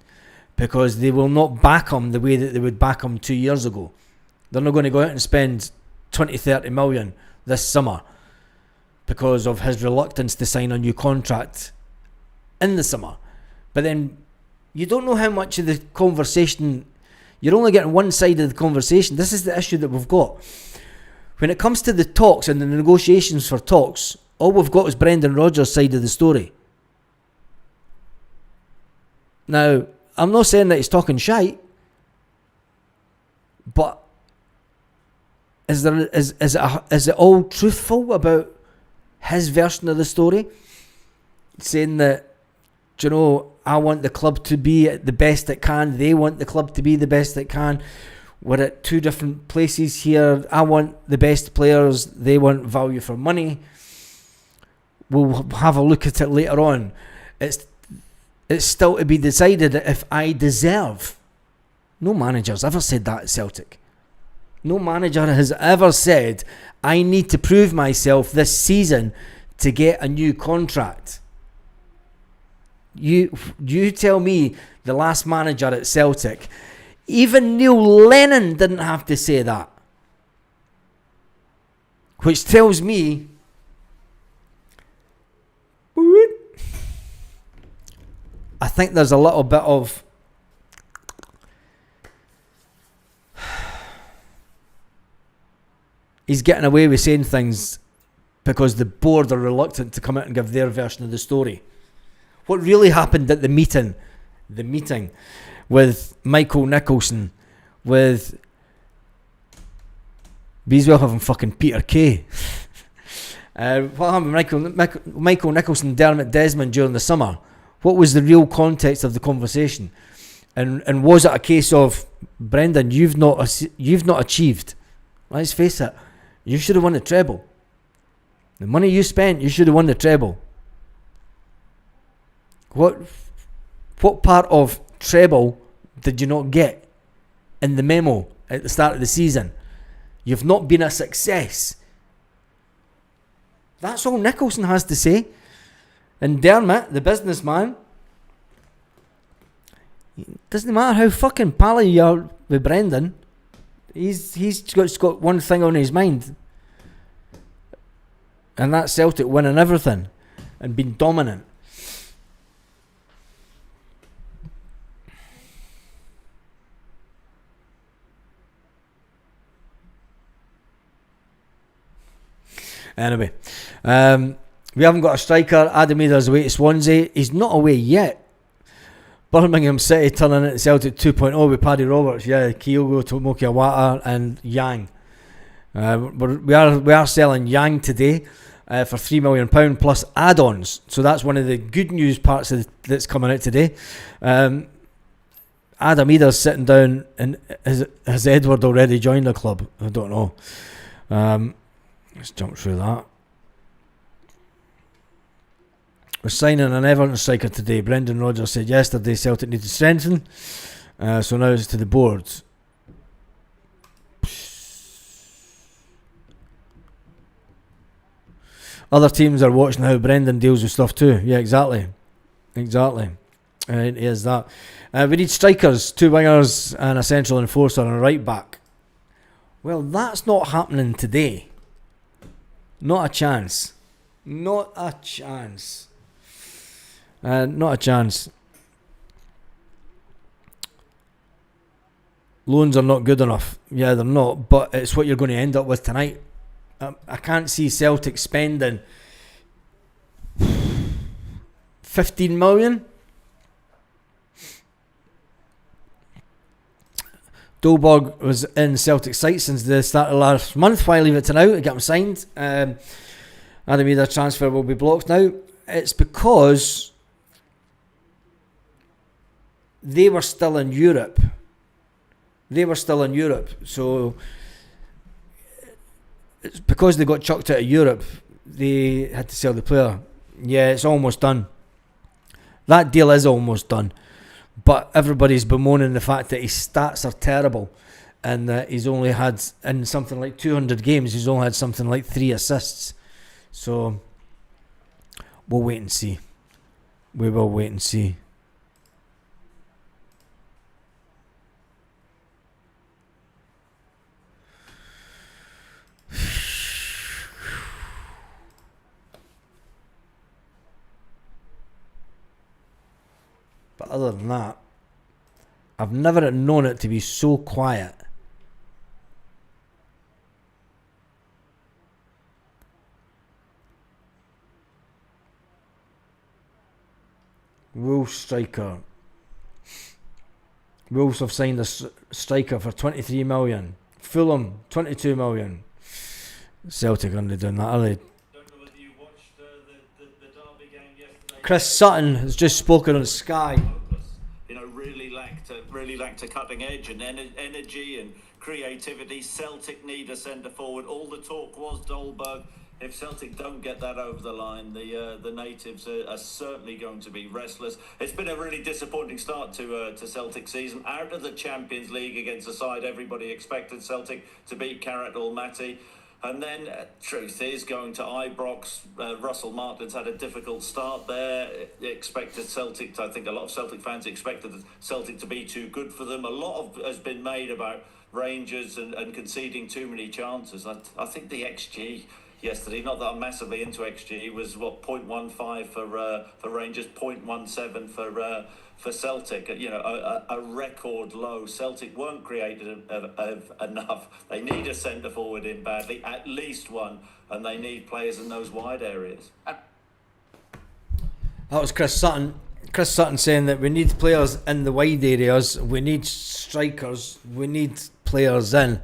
because they will not back him the way that they would back him 2 years ago. They're not going to go out and spend 20-30 million this summer because of his reluctance to sign a new contract in the summer. But then you don't know how much of the conversation, you're only getting one side of the conversation. This is the issue that we've got. When it comes to the talks and the negotiations for talks, all we've got is Brendan Rodgers' side of the story. Now, I'm not saying that he's talking shite, but is it all truthful about his version of the story? Saying that, you know, I want the club to be the best it can. They want the club to be the best it can. We're at two different places here. I want the best players. They want value for money. We'll have a look at it later on. It's still to be decided if I deserve. No manager's ever said that at Celtic. No manager has ever said, I need to prove myself this season to get a new contract. You tell me the last manager at Celtic. Even Neil Lennon didn't have to say that. Which tells me I think there's a little bit of he's getting away with saying things because the board are reluctant to come out and give their version of the story. What really happened at the meeting with Michael Nicholson, with Beeswell having fucking Peter Kay. What happened with Michael Nicholson and Dermot Desmond during the summer? What was the real context of the conversation? And was it a case of, Brendan, you've not achieved? Let's face it, you should have won the treble. The money you spent, you should have won the treble. What part of treble did you not get in the memo at the start of the season? You've not been a success. That's all Nicholson has to say. And Dermot, the businessman, doesn't matter how fucking pally you are with Brendan, he's got one thing on his mind, and that's Celtic winning everything and being dominant. Anyway, we haven't got a striker. Adam Ida's away to Swansea. He's not away yet. Birmingham City turning into Celtic 2.0 with Paddy Roberts, Kyogo, Tomoki Iwata and Yang. We are selling Yang today for £3 million plus add-ons. So that's one of the good news parts that's coming out today. Adam Ida's sitting down, and has Edward already joined the club? I don't know. Let's jump through that. We're signing an Everton striker today. Brendan Rodgers said yesterday Celtic need to strengthen. So now it's to the board. Other teams are watching how Brendan deals with stuff too. Yeah, exactly. It is that. We need strikers, 2 wingers and a central enforcer and a right back. Well, that's not happening today. Not a chance. Not a chance. Loans are not good enough. Yeah, they're not. But it's what you're going to end up with tonight. I can't see Celtic spending 15 million. Dolberg was in Celtic sight since the start of last month. Why leave it to now to get him signed? Adam Ida's transfer will be blocked now. It's because they were still in Europe. So it's because they got chucked out of Europe, they had to sell the player. Yeah, it's almost done. That deal is almost done. But everybody's bemoaning the fact that his stats are terrible, and that he's only had, in something like 200 games, he's only had something like 3 assists. So We'll wait and see. We will wait and see. But other than that, I've never known it to be so quiet. Wolves striker. Wolves have signed a striker for 23 million. Fulham, 22 million. Celtic aren't doing that, are they? Don't know whether you watched the Derby game yesterday. Chris Sutton has just spoken on Sky. You know, really lacked a cutting edge and energy and creativity. Celtic need a centre forward. All the talk was Dolberg. If Celtic don't get that over the line, the natives are certainly going to be restless. It's been a really disappointing start to Celtic season. Out of the Champions League against a side everybody expected Celtic to beat Carrot Almaty. And then, truth is, going to Ibrox, Russell Martin's had a difficult start there. Expected Celtic, I think a lot of Celtic fans expected Celtic to be too good for them. A lot has been made about Rangers and conceding too many chances. I think the XG yesterday, not that I'm massively into XG, was 0.15 for Rangers, 0.17 for Celtic. You know, a record low. Celtic weren't created enough. They need a centre forward in badly, at least one, and they need players in those wide areas. That was Chris Sutton. Chris Sutton saying that we need players in the wide areas. We need strikers. We need players in.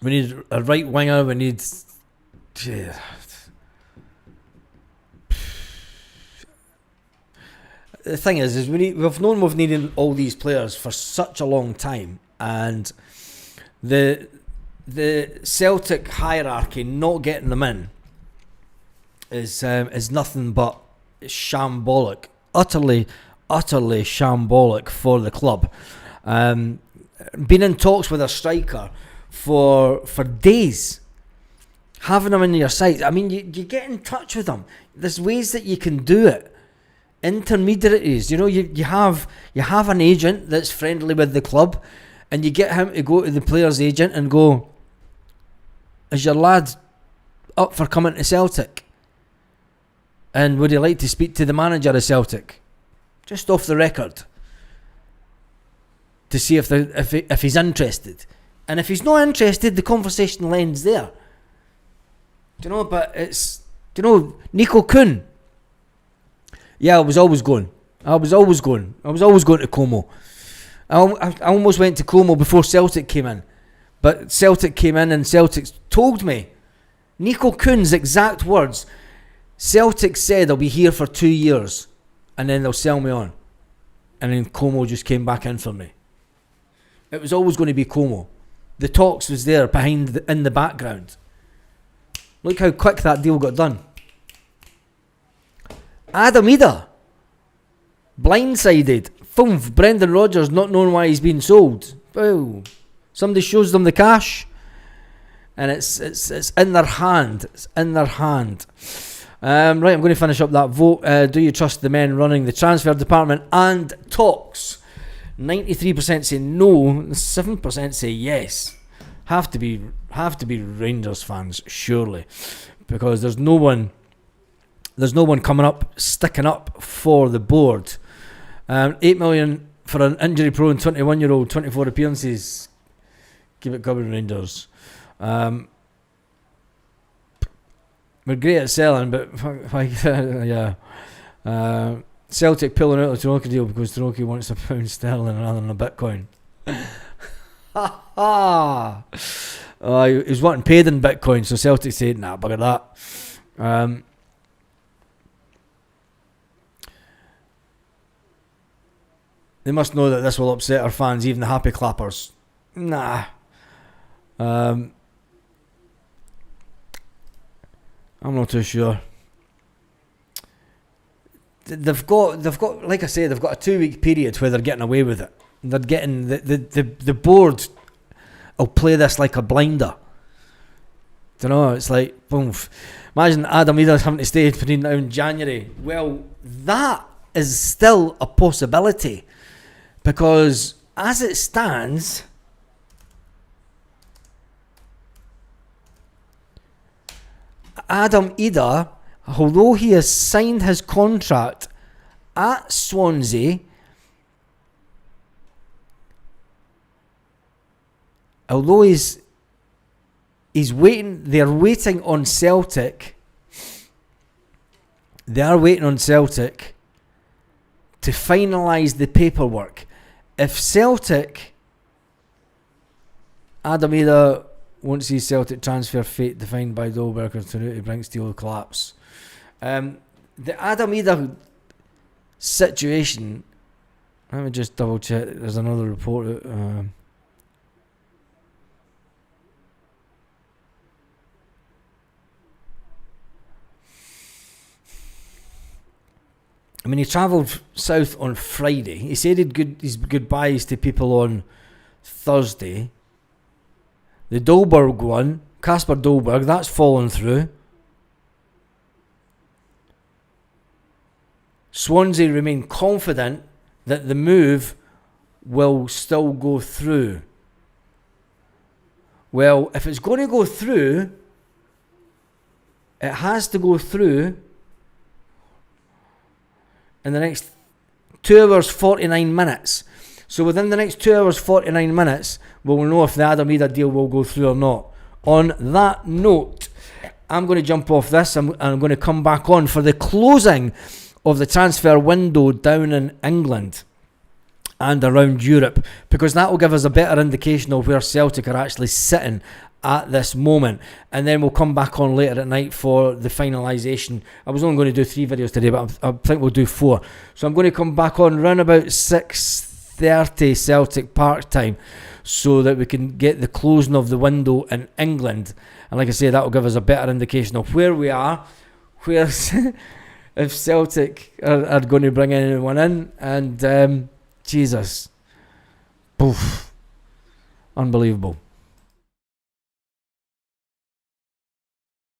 We need a right winger. We need. The thing is we've known we've needed all these players for such a long time, and the Celtic hierarchy not getting them in is nothing but shambolic, utterly shambolic for the club. Been in talks with a striker for days, having them in your sights. I mean, you get in touch with them. There's ways that you can do it. Intermediaries, you know, you have an agent that's friendly with the club, and you get him to go to the player's agent and go, is your lad up for coming to Celtic? And would you like to speak to the manager of Celtic? Just off the record. To see if he's interested. And if he's not interested, the conversation ends there. Do you know, but it's, do you know, Nico Kuhn? Yeah, I was always going to Como. I almost went to Como before Celtic came in. But Celtic came in and Celtic told me, Nico Kuhn's exact words, Celtic said I'll be here for 2 years and then they'll sell me on. And then Como just came back in for me. It was always going to be Como. The talks was there in the background. Look how quick that deal got done. Adam Ida, blindsided. Brendan Rodgers not knowing why he's been sold. Oh, somebody shows them the cash, and it's in their hand. It's in their hand. Right, I'm going to finish up that vote. Do you trust the men running the transfer department and talks? 93% say no, 7% say yes. Have to be Rangers fans, surely, because there's no one coming up, sticking up for the board. 8 million for an injury-prone 21-year-old, 24 appearances. Keep it coming, Rangers. We're great at selling, but yeah. Celtic pulling out the Taroki deal because Taroki wants £1 sterling rather than a Bitcoin. Ha ha! He was wanting paid in Bitcoin, so Celtic said, nah, bugger that. They must know that this will upset our fans, even the happy clappers. Nah. I'm not too sure. They've got, like I say, they've got a 2-week period where they're getting away with it. They're getting the board will play this like a blinder. Don't know. It's like, boom. Imagine Adam Eder having to stay between now and January. Well, that is still a possibility, because as it stands, Adam Eder, although he has signed his contract at Swansea, although he's waiting, they're waiting on Celtic. They are waiting on Celtic to finalise the paperwork. If Celtic, Adam Eder won't see Celtic transfer fate defined by Dolberg or to bring steel collapse. The Adam Eder situation, let me just double check. There's another report. I mean, he travelled south on Friday. He said his goodbyes to people on Thursday. The Dolberg one, Kasper Dolberg, that's fallen through. Swansea remain confident that the move will still go through. Well, if it's going to go through, it has to go through in the next 2 hours 49 minutes. So within the next 2 hours 49 minutes, we'll know if the Adam Eder deal will go through or not. On that note, I'm going to jump off this and I'm going to come back on for the closing of the transfer window down in England and around Europe, because that will give us a better indication of where Celtic are actually sitting at this moment. And then we'll come back on later at night for the finalisation. I was only going to do 3 videos today, but I think we'll do 4. So I'm going to come back on around about 6:30 Celtic Park time, so that we can get the closing of the window in England. And like I say, that will give us a better indication of where we are, where if Celtic are going to bring anyone in. And Jesus, poof, unbelievable.